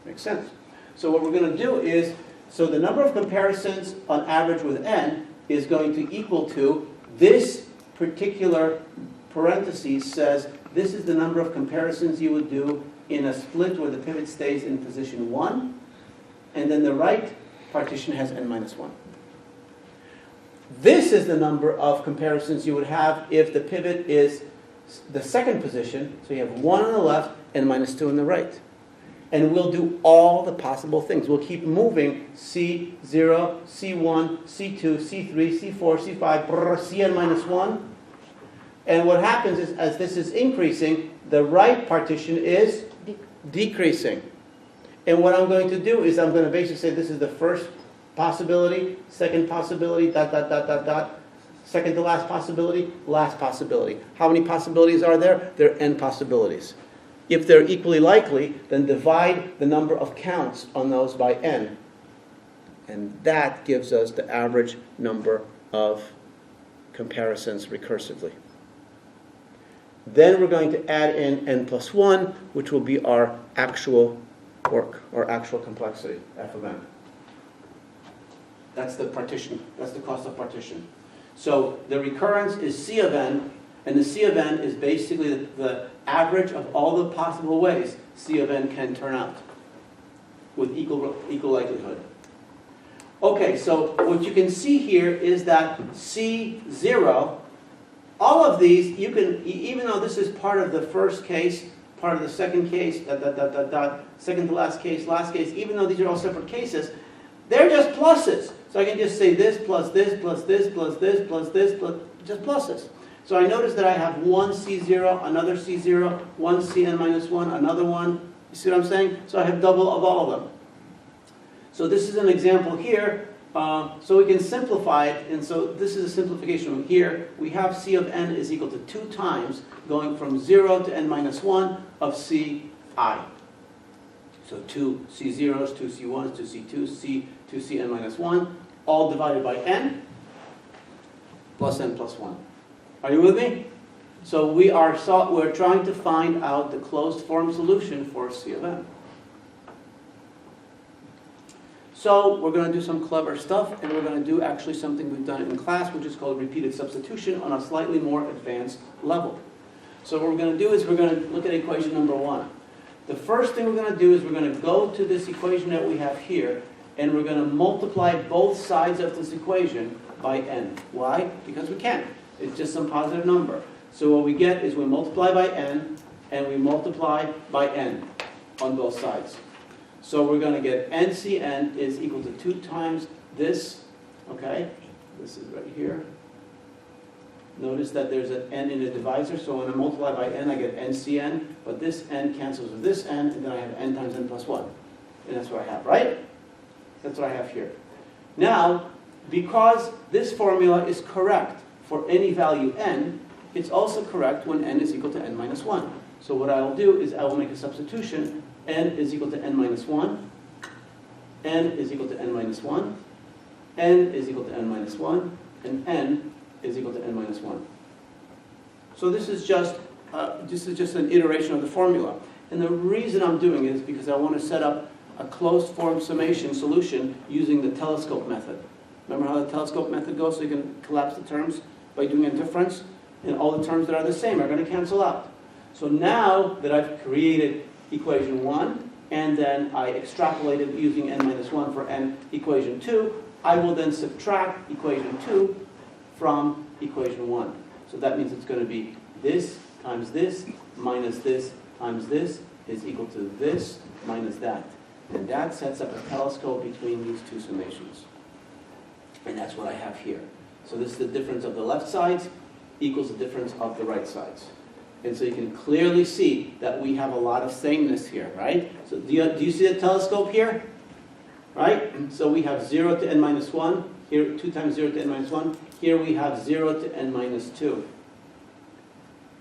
Makes sense. So what we're going to do is, so the number of comparisons on average with n is going to equal to, this particular parenthesis says this is the number of comparisons you would do in a split where the pivot stays in position 1, and then the right partition has n minus 1. This is the number of comparisons you would have if the pivot is the second position, so you have 1 on the left and minus 2 on the right. And we'll do all the possible things. We'll keep moving C0, C1, C2, C3, C4, C5, Cn minus 1. And what happens is, as this is increasing, the right partition is decreasing. And what I'm going to do is I'm going to basically say this is the first possibility, second possibility, dot, dot, dot, dot, dot. Second to last possibility, last possibility. How many possibilities are there? There are n possibilities. If they're equally likely, then divide the number of counts on those by n. And that gives us the average number of comparisons recursively. Then we're going to add in n plus 1, which will be our actual work, or actual complexity, f of n. That's the partition. That's the cost of partition. So the recurrence is C of n, and the C of n is basically the average of all the possible ways C of n can turn out with equal likelihood. Okay, so what you can see here is that C0, all of these, you can, even though this is part of the first case, part of the second case, second to last case, even though these are all separate cases, they're just pluses. So I can just say this plus this plus this plus this plus this plus just pluses. So I notice that I have one C0, another C0, one Cn minus 1, another one. You see what I'm saying? So I have double of all of them. So this is an example here. So we can simplify it. And so this is a simplification here. We have C of n is equal to 2 times going from 0 to n minus 1 of Ci. So 2 C0s, 2 C1s, 2 C2s, 2 Cn minus 1, all divided by n, plus n plus 1. Are you with me? So we're trying to find out the closed form solution for C of n. So we're going to do some clever stuff, and we're going to do actually something we've done in class, which is called repeated substitution on a slightly more advanced level. So what we're going to do is we're going to look at equation number 1. The first thing we're going to do is we're going to go to this equation that we have here, and we're going to multiply both sides of this equation by n. Why? Because we can. It's just some positive number. So what we get is we multiply by n, and we multiply by n on both sides. So we're going to get NCN is equal to 2 times this, okay? This is right here. Notice that there's an n in the divisor, so when I multiply by n, I get NCN, but this n cancels with this n, and then I have n times n plus 1. And that's what I have, right? That's what I have here. Now, because this formula is correct for any value n, it's also correct when n is equal to n minus 1. So what I will do is I will make a substitution. N is equal to n minus 1, n is equal to n minus 1, n is equal to n minus 1, and n is equal to n minus 1. So this is just an iteration of the formula. And the reason I'm doing it is because I want to set up a closed form summation solution using the telescope method. Remember how the telescope method goes? So you can collapse the terms by doing a difference, and all the terms that are the same are going to cancel out. So now that I've created equation 1, and then I extrapolated using n minus 1 for n equation 2, I will then subtract equation 2 from equation 1. So that means it's going to be this times this minus this times this is equal to this minus that. And that sets up a telescope between these two summations. And that's what I have here. So this is the difference of the left sides equals the difference of the right sides. And so you can clearly see that we have a lot of sameness here, right? So do you see the telescope here? Right? So we have 0 to n minus 1. Here, 2 times 0 to n minus 1. Here we have 0 to n minus 2.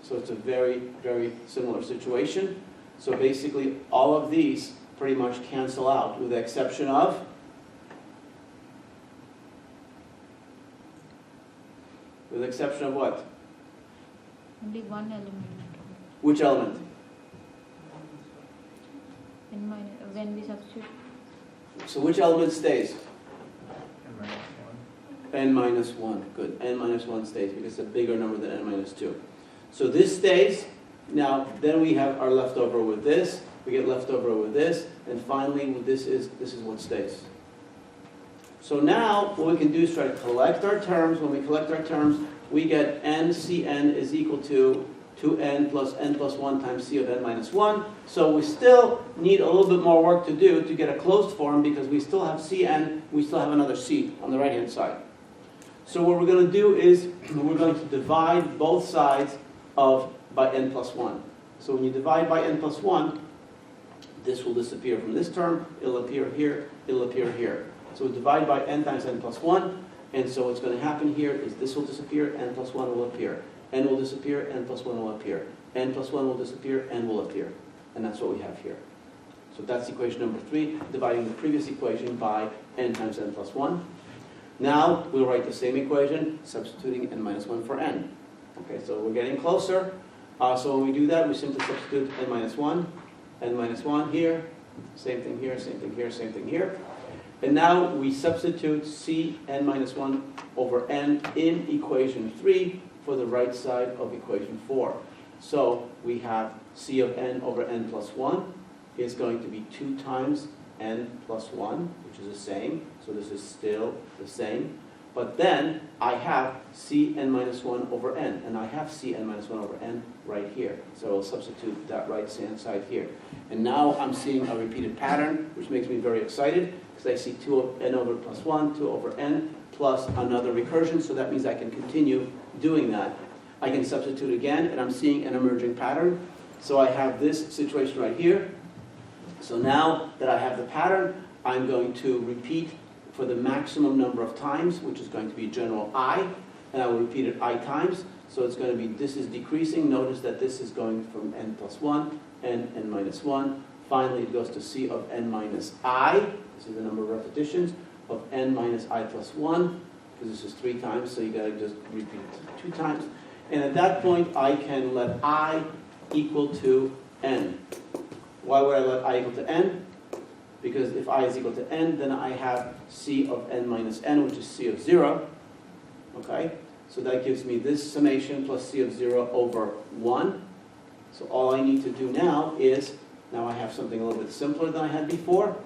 So it's a very, very similar situation. So basically, all of these pretty much cancel out, with the exception of what? Only one element. Which element? N minus, when we substitute. So which element stays? n minus 1. N minus 1. Good. N minus 1 stays because it's a bigger number than n minus 2. So this stays. Now, then we have our leftover with this. We get leftover with this. And finally, this is what stays. So now, what we can do is try to collect our terms. When we collect our terms, we get NCN is equal to 2n plus n plus 1 times c of n minus 1. So we still need a little bit more work to do to get a closed form because we still have Cn, we still have another c on the right-hand side. So what we're going to do is we're going to divide both sides by n plus 1. So when you divide by n plus 1, this will disappear from this term, it'll appear here, it'll appear here. So we divide by n times n plus 1, and so what's going to happen here is this will disappear, n plus 1 will appear. N will disappear, n plus 1 will appear. N plus 1 will disappear, n will appear. And that's what we have here. So that's equation number 3, dividing the previous equation by n times n plus 1. Now we'll write the same equation, substituting n minus 1 for n. Okay, so we're getting closer. So when we do that, we simply substitute n minus 1 here, same thing here, same thing here, same thing here. And now we substitute c n minus 1 over n in equation 3 for the right side of equation 4. So we have c of n over n plus 1 is going to be 2 times n plus 1, which is the same. So this is still the same. But then I have Cn minus 1 over n, and I have Cn minus 1 over n right here. So I'll substitute that right-hand side here. And now I'm seeing a repeated pattern, which makes me very excited, because I see 2 of n over plus 1, 2 over n, plus another recursion, so that means I can continue doing that. I can substitute again, and I'm seeing an emerging pattern. So I have this situation right here. So now that I have the pattern, I'm going to repeat for the maximum number of times, which is going to be general I, and I will repeat it I times. So it's going to be, this is decreasing. Notice that this is going from n plus 1, n minus 1. Finally, it goes to c of n minus I. This is the number of repetitions of n minus I plus 1, because this is 3 times, so you got to just repeat it 2 times. And at that point, I can let I equal to n. Why would I let I equal to n? because if I is equal to n, then I have C of n minus n, which is C of 0. Okay? So that gives me this summation plus C of 0 over 1. So all I need to do now is, now I have something a little bit simpler than I had before.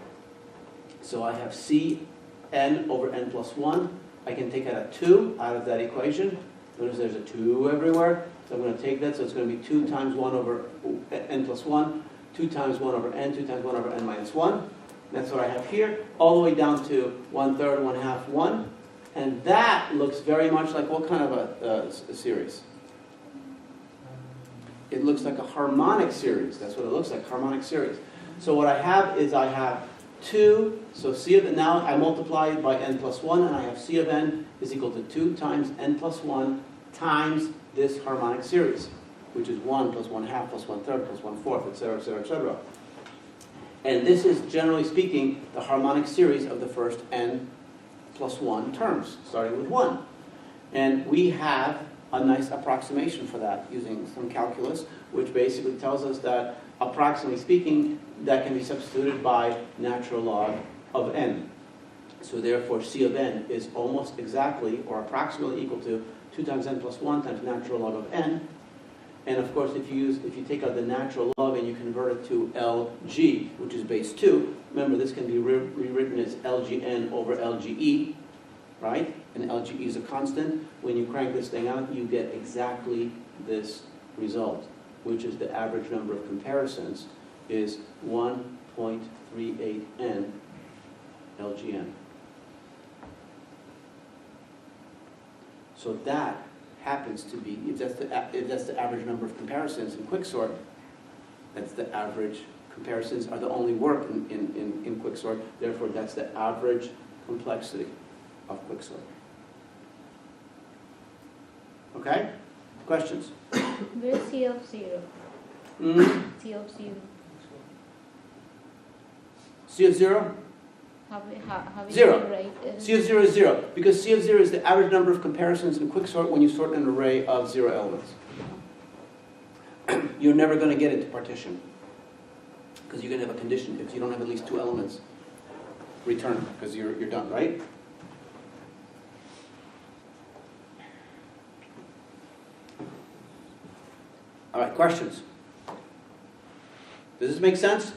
So I have C n over n plus 1. I can take out a 2 out of that equation. Notice there's a 2 everywhere. So I'm going to take that, so it's going to be 2 times 1 over n plus 1, 2 times 1 over n, 2 times 1 over n minus 1. That's what I have here, all the way down to 1/3, 1/2, 1. And that looks very much like what kind of a series? It looks like a harmonic series. That's what it looks like, harmonic series. So what I have is I have 2, so C of n, now I multiply it by n plus 1, and I have C of n is equal to 2 times n plus 1 times this harmonic series, which is 1 plus 1/2 plus 1/3 plus 1/4, etc., etc., etc. And this is, generally speaking, the harmonic series of the first n plus 1 terms, starting with 1. And we have a nice approximation for that using some calculus, which basically tells us that, approximately speaking, that can be substituted by natural log of n. So therefore, C of n is almost exactly or approximately equal to 2 times n plus 1 times natural log of n. And of course, if you take out the natural log and you convert it to Lg, which is base 2, remember this can be rewritten as Lgn over Lge, right? And Lge is a constant. When you crank this thing out, you get exactly this result, which is the average number of comparisons is 1.38n Lgn. So that happens to be, if that's the average number of comparisons in quicksort, that's the average comparisons are the only work in quicksort, therefore that's the average complexity of quicksort. Okay? Questions? Where is C of 0? C of 0. C of 0? How is 0. it right? C of 0 is 0, because C of 0 is the average number of comparisons in quicksort when you sort an array of 0 elements. You're never going to get it to partition, because you're going to have a condition. If you don't have at least 2 elements, return, because you're done, right? All right, questions? Does this make sense?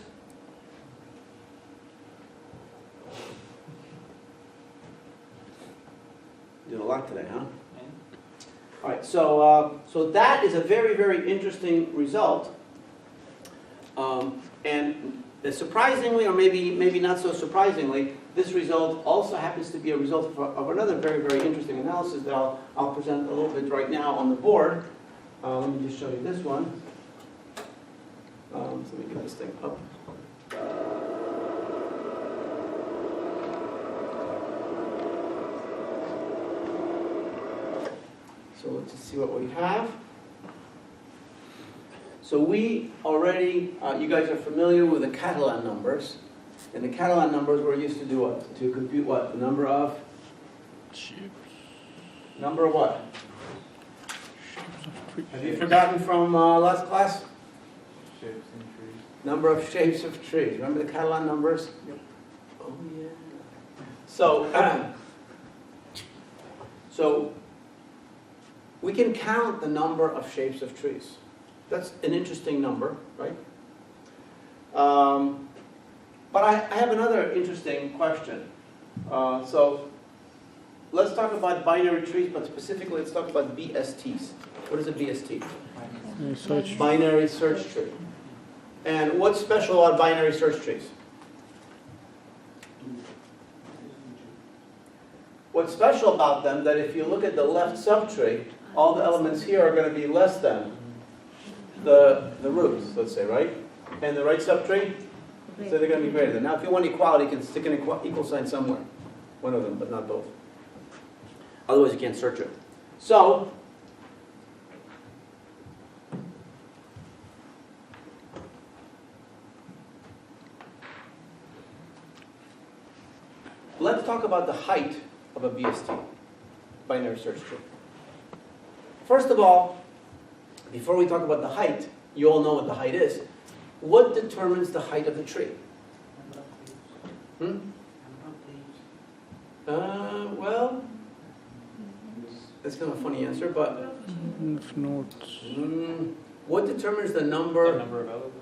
Did a lot today, huh? All right, so that is a very, very interesting result. And surprisingly, or maybe not so surprisingly, this result also happens to be a result of another very, very interesting analysis that I'll present a little bit right now on the board. Let me just show you this one. So let me get this thing up. So let's just see what we have. So we already, you guys are familiar with the Catalan numbers. And the Catalan numbers we're used to do what? To compute what? The number of? Shapes. Number of what? Shapes of trees. Have you forgotten from last class? Shapes and trees. Number of shapes of trees. Remember the Catalan numbers? Yep. Oh, yeah. So, so we can count the number of shapes of trees. That's an interesting number, right? But I have another interesting question. So let's talk about binary trees, but specifically let's talk about BSTs. What is a BST? Search. Binary search tree. And what's special about binary search trees? What's special about them that if you look at the left subtree, all the elements here are going to be less than the roots, let's say, right? And the right subtree, so they're going to be greater than. Now, if you want equality, you can stick an equal sign somewhere. One of them, but not both. Otherwise, you can't search it. So, let's talk about the height of a BST, binary search tree. First of all, before we talk about the height, you all know what the height is. What determines the height of the tree? Hmm? Well, that's kind of a funny answer, but If not, what determines the The number? number of elements.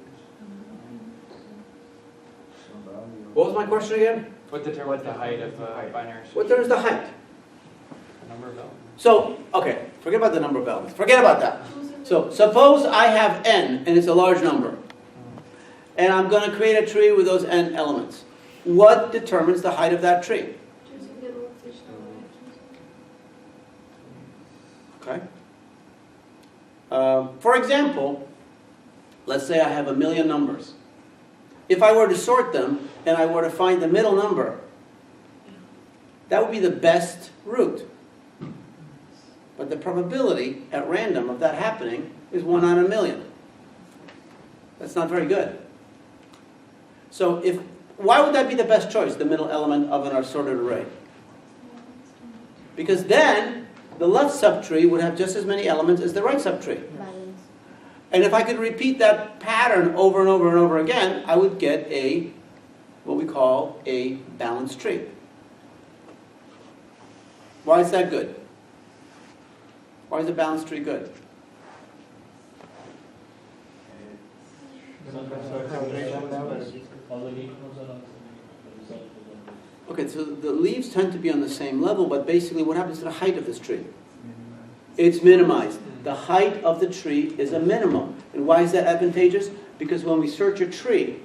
What was my question again? What determines the height of a binary What search? determines the height? The number of elements. So, okay, forget about the number of elements. Forget about that. So, suppose I have n, and it's a large number, and I'm going to create a tree with those n elements. What determines the height of that tree? Okay. For example, let's say I have 1,000,000 numbers. If I were to sort them and I were to find the middle number, that would be the best route. But the probability at random of that happening is 1 out of 1,000,000. That's not very good. So why would that be the best choice, the middle element of an assorted array? Because then the left subtree would have just as many elements as the right subtree. Balance. And if I could repeat that pattern over and over and over again, I would get what we call a balanced tree. Why is that good? Why is a balanced tree good? Okay, so the leaves tend to be on the same level, but basically what happens to the height of this tree? It's minimized. The height of the tree is a minimum. And why is that advantageous? Because when we search a tree,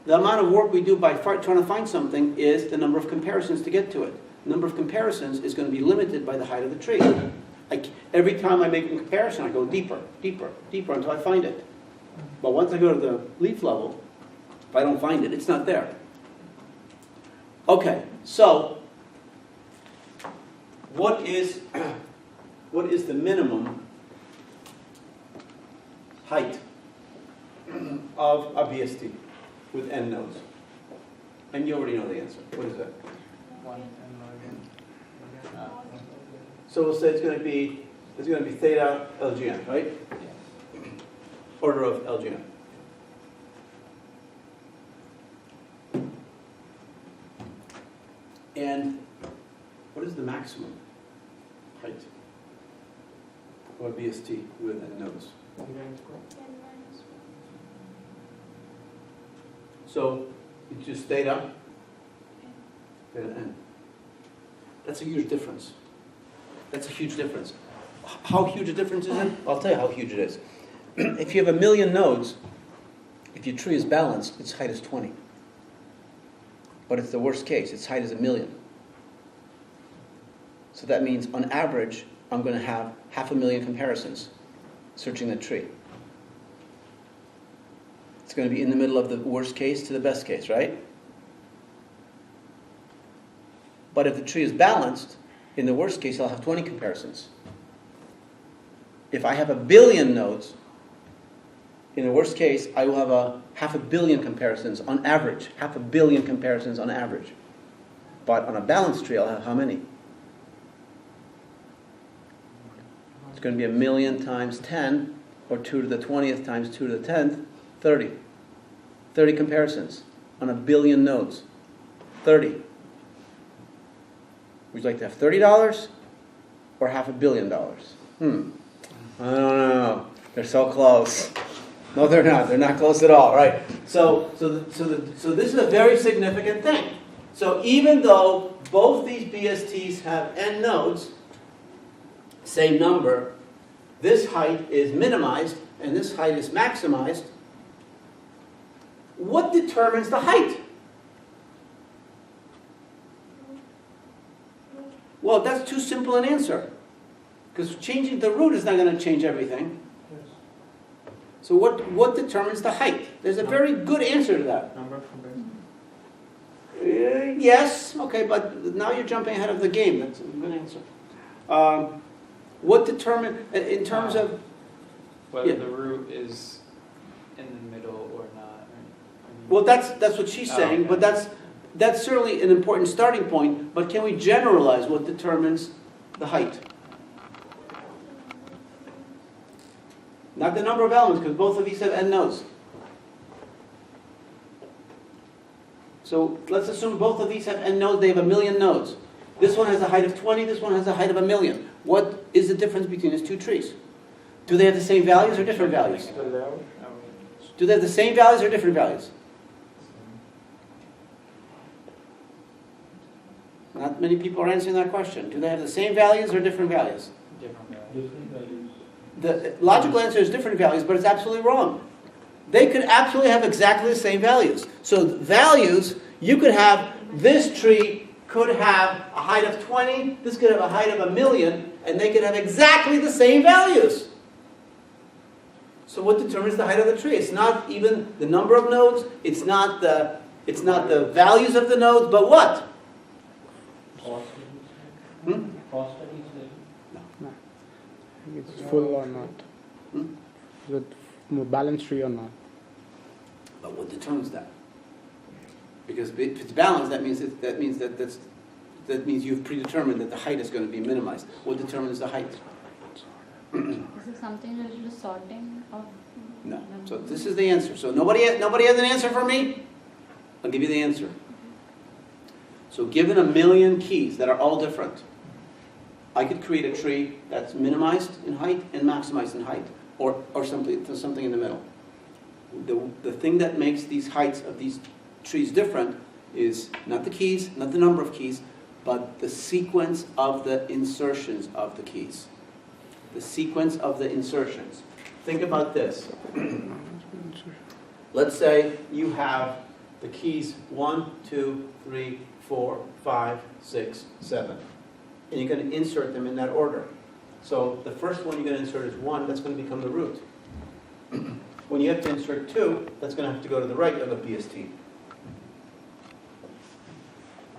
the amount of work we do by trying to find something is the number of comparisons to get to it. The number of comparisons is going to be limited by the height of the tree. Every time I make a comparison, I go deeper, deeper, deeper until I find it. But once I go to the leaf level, if I don't find it, it's not there. Okay, so what is the minimum height of a BST with n nodes? And you already know the answer. What is that? 1 and So we'll say it's going to be theta LGN, right? Order of LGN. And what is the maximum height of a BST with n nodes? So it's just theta n. That's a huge difference. That's a huge difference. How huge a difference is it? I'll tell you how huge it is. If you have 1,000,000 nodes, if your tree is balanced, its height is 20. But it's the worst case. Its height is 1,000,000. So that means, on average, I'm going to have 500,000 comparisons searching the tree. It's going to be in the middle of the worst case to the best case, right? But if the tree is balanced, in the worst case, I'll have 20 comparisons. If I have 1,000,000,000 nodes, in the worst case, I will have 500,000,000 comparisons on average. 500,000,000 comparisons on average. But on a balanced tree, I'll have how many? It's going to be 1,000,000 times 10, or 2 to the 20th times 2 to the 10th, 30. 30 comparisons on 1,000,000,000 nodes. 30. Would you like to have $30 or $500,000,000? I don't know. They're so close. No, they're not. They're not close at all, right? So this is a very significant thing. So even though both these BSTs have n nodes, same number, this height is minimized and this height is maximized. What determines the height? Well, that's too simple an answer. Because changing the root is not going to change everything. So what determines the height? There's a very good answer to that. Number of comparisons. Yes, okay, but now you're jumping ahead of the game. That's a good answer. What determines, in terms of... Whether Yeah. the root is in the middle or not. Right? Well, that's what she's saying, okay. but that's certainly an important starting point, but can we generalize what determines the height? Not the number of elements, because both of these have n nodes. So let's assume both of these have n nodes, they have 1,000,000 nodes. This one has a height of 20, this one has a height of 1,000,000. What is the difference between these two trees? Do they have the same values or different values? Do they have the same values or different values? Not many people are answering that question. Do they have the same values or different values? Different values. Different values. The logical answer is different values, but it's absolutely wrong. They could absolutely have exactly the same values. So values, you could have, this tree could have a height of 20, this could have a height of 1,000,000, and they could have exactly the same values. So what determines the height of the tree? It's not even the number of nodes, it's not the values of the nodes, but what? Hmm? It's full or not. Hmm? Is it balanced tree or not? But what determines that? Because if it's balanced, that means you've predetermined that the height is going to be minimized. What determines the height? Is it something related to sorting of? No. So this is the answer. So nobody has an answer for me? I'll give you the answer. So given 1,000,000 keys that are all different, I could create a tree that's minimized in height and maximized in height, or something in the middle. The thing that makes these heights of these trees different is not the keys, not the number of keys, but the sequence of the insertions of the keys. The sequence of the insertions. Think about this. Let's say you have the keys 1, 2, 3, 4, 5, 6, 7. And you're going to insert them in that order. So the first one you're going to insert is 1, that's going to become the root. When you have to insert 2, that's going to have to go to the right of a BST.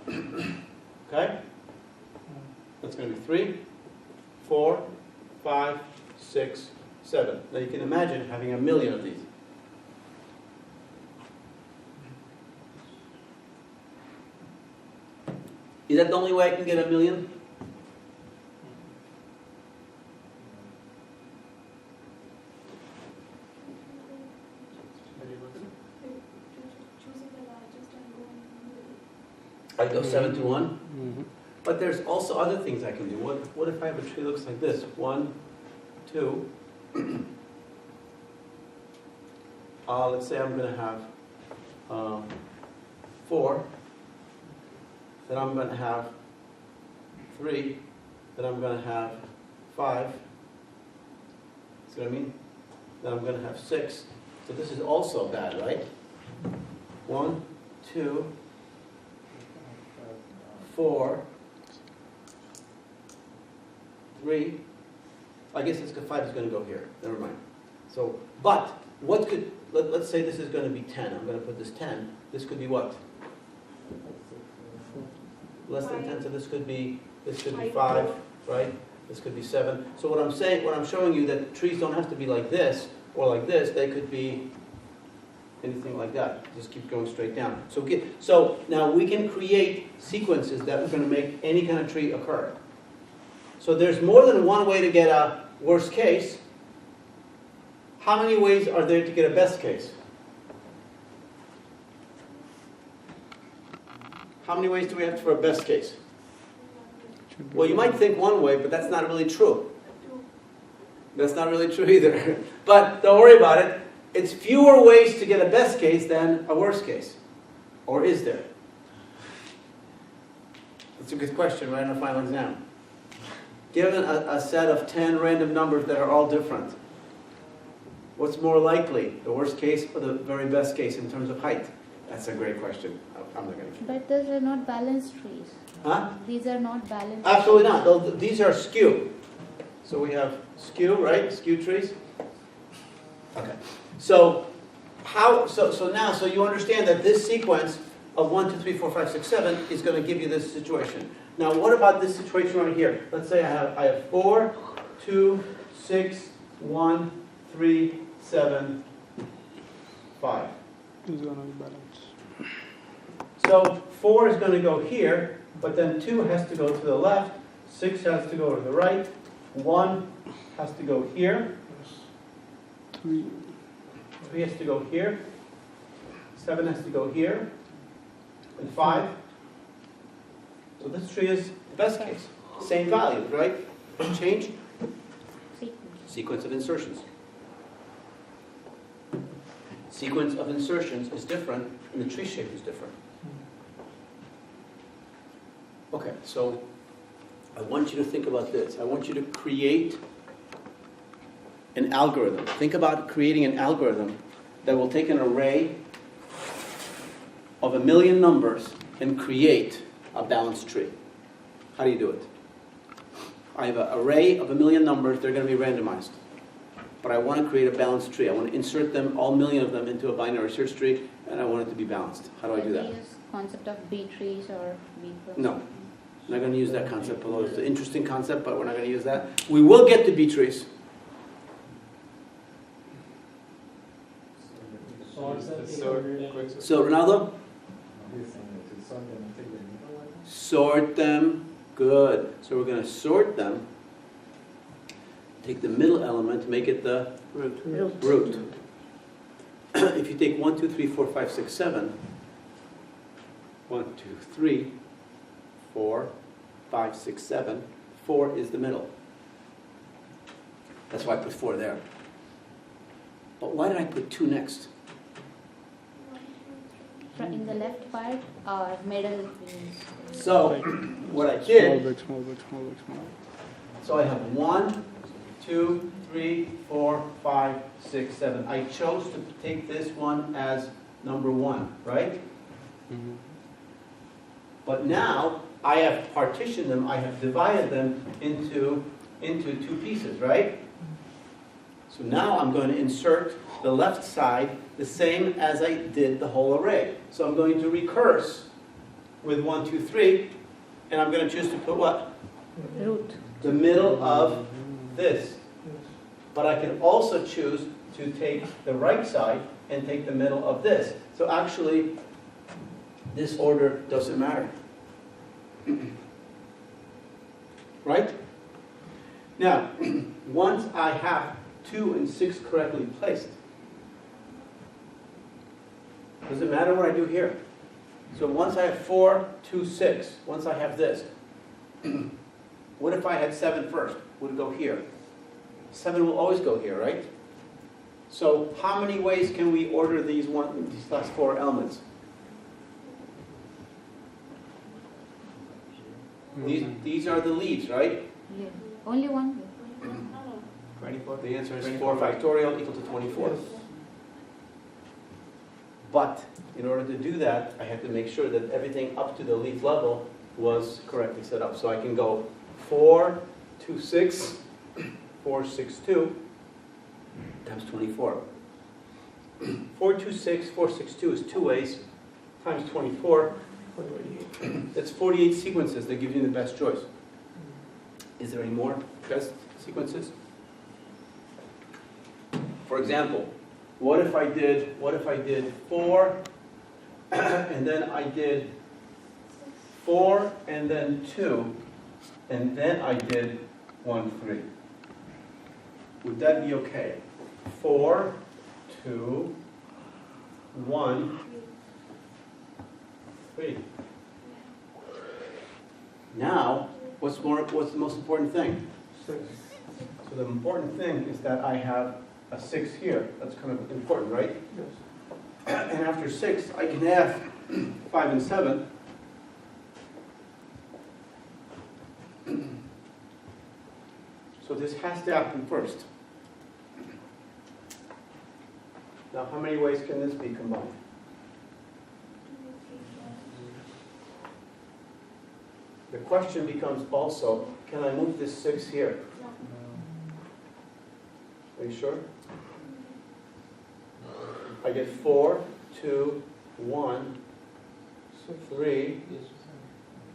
Okay? That's going to be 3, 4, 5, 6, 7. Now you can imagine having 1,000,000 of these. Is that the only way I can get 1,000,000? I go 7 to 1? Mm-hmm. But there's also other things I can do. What if I have a tree that looks like this? 1, 2. Let's say I'm going to have 4. Then I'm going to have 3. Then I'm going to have 5. See what I mean? Then I'm going to have 6. So this is also bad, right? 1, 2, 4, 3. I guess it's 5 is going to go here. Never mind. So, but what could, let's say this is going to be 10. I'm going to put this 10. This could be what? Less than 10. So this could be 5, right? This could be 7. So what I'm showing you that trees don't have to be like this or like this. They could be anything like that. Just keep going straight down. So now we can create sequences that are going to make any kind of tree occur. So there's more than one way to get a worst case. How many ways are there to get a best case? How many ways do we have for a best case? Well, you might think one way, but that's not really true. That's not really true either. But don't worry about it. It's fewer ways to get a best case than a worst case. Or is there? That's a good question, right, on a final exam. Given a set of 10 random numbers that are all different, what's more likely, the worst case or the very best case in terms of height? That's a great question. I'm not going to. But those are not balanced trees. Huh? These are not balanced. Absolutely not. These are skew. So we have skew, right? Skew trees. Okay. So now you understand that this sequence of 1, 2, 3, 4, 5, 6, 7 is going to give you this situation. Now what about this situation right here? Let's say I have 4, 2, 6, 1, 3, 7, 5. It's gonna be balanced. So 4 is going to go here, but then 2 has to go to the left, 6 has to go to the right, 1 has to go here, 3 has to go here, 7 has to go here, and 5. So this tree is the best case. Same values, right? Change? Sequence. Sequence of insertions. Sequence of insertions is different, and the tree shape is different. Okay, so I want you to think about this. I want you to create an algorithm. Think about creating an algorithm that will take an array of 1,000,000 numbers and create a balanced tree. How do you do it? I have an array of 1,000,000 numbers. They're going to be randomized. But I want to create a balanced tree. I want to insert them, all 1,000,000 of them, into a binary search tree, and I want it to be balanced. How do I do that? Can we use concept of B trees or B plus? No. I'm not going to use that concept below. It's an interesting concept, but we're not going to use that. We will get to B trees. So, Ronaldo? Sort them. Good. So we're going to sort them. Take the middle element, make it the root. If you take 1, 2, 3, 4, 5, 6, 7, 1, 2, 3, 4, 5, 6, 7, 4 is the middle. That's why I put 4 there. But why did I put 2 next? In the left part or middle is So, what I Small did, bit, small bit, small bit, small bit. so I have 1, 2, 3, 4, 5, 6, 7. I chose to take this one as number 1, right? Mhm. But now, I have partitioned them, I have divided them into 2 pieces, right? So now I'm going to insert the left side the same as I did the whole array. So I'm going to recurse with 1, 2, 3, and I'm going to choose to put what? root. The middle of this. But I can also choose to take the right side and take the middle of this. So actually, this order doesn't matter. Right? Now, once I have 2 and 6 correctly placed, does it matter what I do here? So once I have 4, 2, 6, once I have this, what if I had 7 first? Would it go here? 7 will always go here, right? So how many ways can we order these last 4 elements? These are the leaves, right? Yeah. Only one. 24. The answer is 4 factorial equal to 24. But in order to do that, I have to make sure that everything up to the leaf level was correctly set up. So I can go 4, 2, 6, 4, 6, 2 times 24. 4, 2, 6, 4, 6, 2 is 2 ways times 24. That's 48 sequences that give you the best choice. Is there any more best sequences? For example, what if I did 4 and then I did 4 and then 2 and then I did 1, 3? Would that be okay? 4, 2, 1, 3. Now, what's the most important thing? 6. So the important thing is that I have a 6 here. That's kind of important, right? Yes. And after 6, I can have 5 and 7. So this has to happen first. Now, how many ways can this be combined? The question becomes also, can I move this 6 here? Are you sure? I get 4, 2, 1, 3,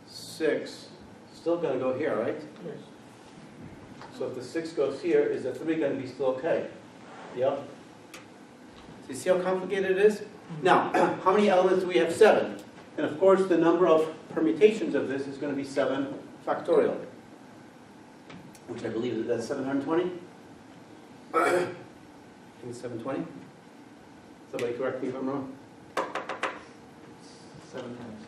6. Still going to go here, right? Yes. So if the 6 goes here, is the 3 going to be still okay? Yep. So you see how complicated it is? Now, how many elements do we have? 7. And of course, the number of permutations of this is going to be 7 factorial, which I believe is that's 720. I think it's 720. Somebody correct me if I'm wrong. 7 times.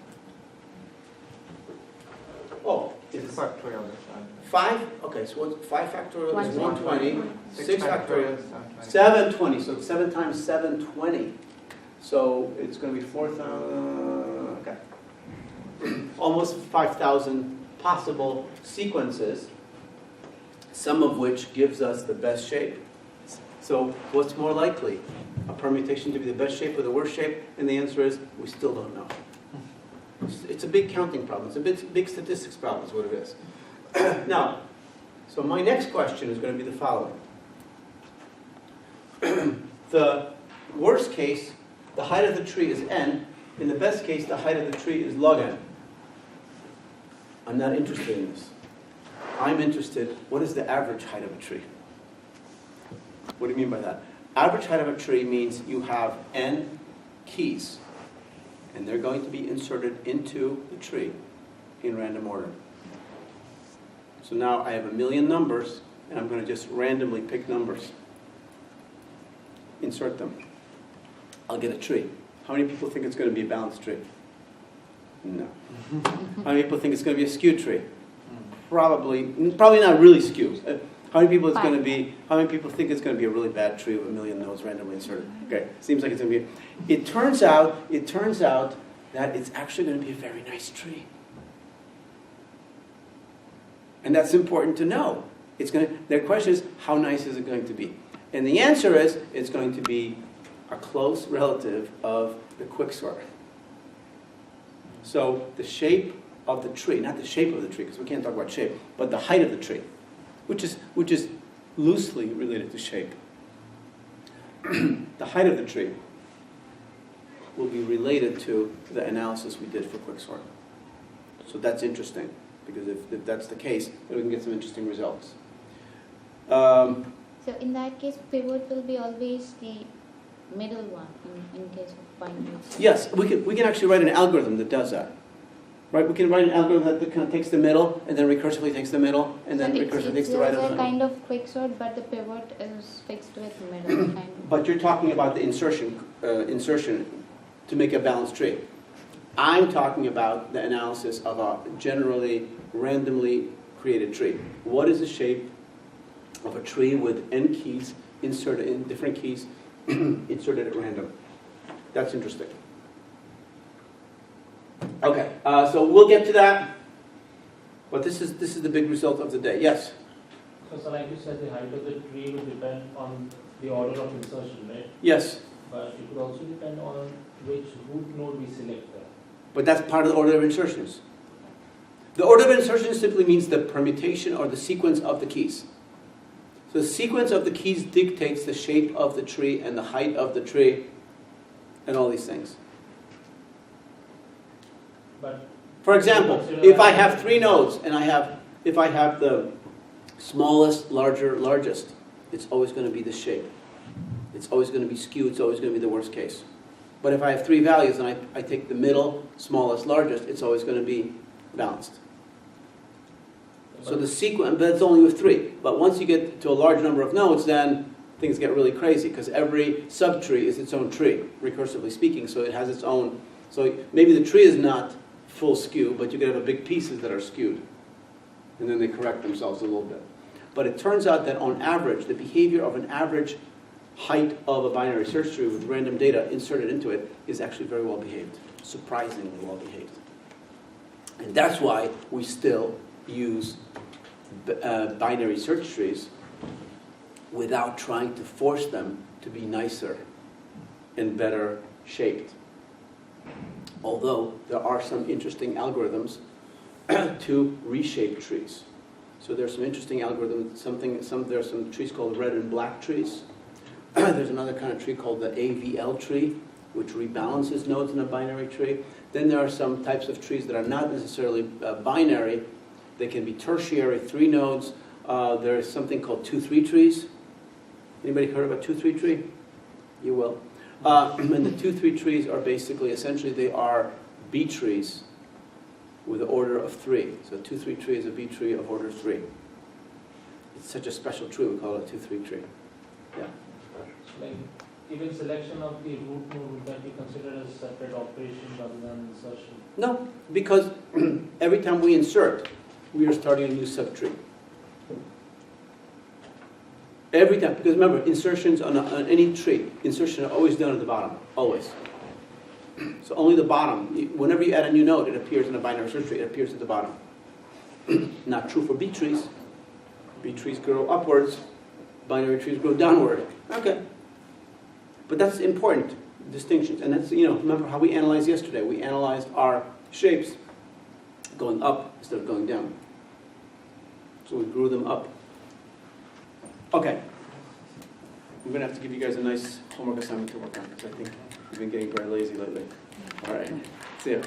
factorial is 720. 5, okay, so what's 5 factorial is 120. 6 factorial is is 720. 720, so 7 times 720. So it's going to be 4,000, okay. Almost 5,000 possible sequences, some of which gives us the best shape. So what's more likely? A permutation to be the best shape or the worst shape? And the answer is, we still don't know. It's a big counting problem. It's a big statistics problem is what it is. Now, so my next question is going to be the following. The worst case, the height of the tree is n. In the best case, the height of the tree is log n. I'm not interested in this. I'm interested, what is the average height of a tree? What do you mean by that? Average height of a tree means you have n keys, and they're going to be inserted into the tree in random order. So now I have 1,000,000 numbers, and I'm going to just randomly pick numbers. Insert them. I'll get a tree. How many people think it's going to be a balanced tree? No. How many people think it's going to be a skewed tree? Probably not really skewed. How many people How many people think it's going to be a really bad tree with 1,000,000 nodes randomly inserted? Okay, seems like it's going to be. It turns out that it's actually going to be a very nice tree. And that's important to know. The question is, how nice is it going to be? And the answer is, it's going to be a close relative of the quicksort. So the shape of the tree, not the shape of the tree, because we can't talk about shape, but the height of the tree, which is loosely related to shape. The height of the tree will be related to the analysis we did for quicksort. So that's interesting, because if that's the case, then we can get some interesting results. So in that case, pivot will be always the middle one in case of binary. Yes, we can actually write an algorithm that does that. Right? We can write an algorithm that kind of takes the middle, and then recursively takes the middle, and then recursively takes the right of the It's middle. a kind of quicksort, but the pivot is fixed with middle. Kind of. But you're talking about the insertion to make a balanced tree. I'm talking about the analysis of a generally randomly created tree. What is the shape of a tree with n keys inserted in different keys inserted at random? That's interesting. Okay, so we'll get to that. But this is the big result of the day. Yes. So like you said, the height of the tree will depend on the order of insertion, right? Yes. But it could also depend on which root node we select there. But that's part of the order of insertions. The order of insertions simply means the permutation or the sequence of the keys. So the sequence of the keys dictates the shape of the tree and the height of the tree and all these things. But For example, if I have 3 nodes and if I have the smallest, largest, it's always going to be the shape. It's always going to be skewed, it's always going to be the worst case. But if I have 3 values and I take the middle, smallest, largest, it's always going to be balanced. So the sequence, but it's only with 3. But once you get to a large number of nodes, then things get really crazy, because every subtree is its own tree, recursively speaking, so it has its own. So maybe the tree is not full skew, but you could have big pieces that are skewed. And then they correct themselves a little bit. But it turns out that on average, the behavior of an average height of a binary search tree with random data inserted into it is actually very well behaved, surprisingly well behaved. And that's why we still use binary search trees without trying to force them to be nicer and better shaped. Although there are some interesting algorithms to reshape trees. So there's some interesting algorithms. There are some trees called red and black trees. There's another kind of tree called the AVL tree, which rebalances nodes in a binary tree. Then there are some types of trees that are not necessarily binary. They can be tertiary, 3 nodes. There is something called 2-3 trees. Anybody heard of a 2-3 tree? You will. And the 2-3 trees are basically, essentially, they are B trees with an order of 3. So a 2-3 tree is a B tree of order 3. It's such a special tree, we call it a 2-3 tree. Yeah. like even selection of the root node, would that be considered as a separate operation rather than insertion? No, because every time we insert, we are starting a new subtree. Every time, because remember, insertions on any tree, insertions are always done at the bottom, always. So only the bottom, whenever you add a new node, it appears in a binary search tree, it appears at the bottom. Not true for B trees. B trees grow upwards, binary trees grow downward. Okay. But that's important distinctions. And that's, remember how we analyzed yesterday. We analyzed our shapes going up instead of going down. So we grew them up. Okay. I'm going to have to give you guys a nice homework assignment to work on because I think you've been getting very lazy lately. All right. See ya.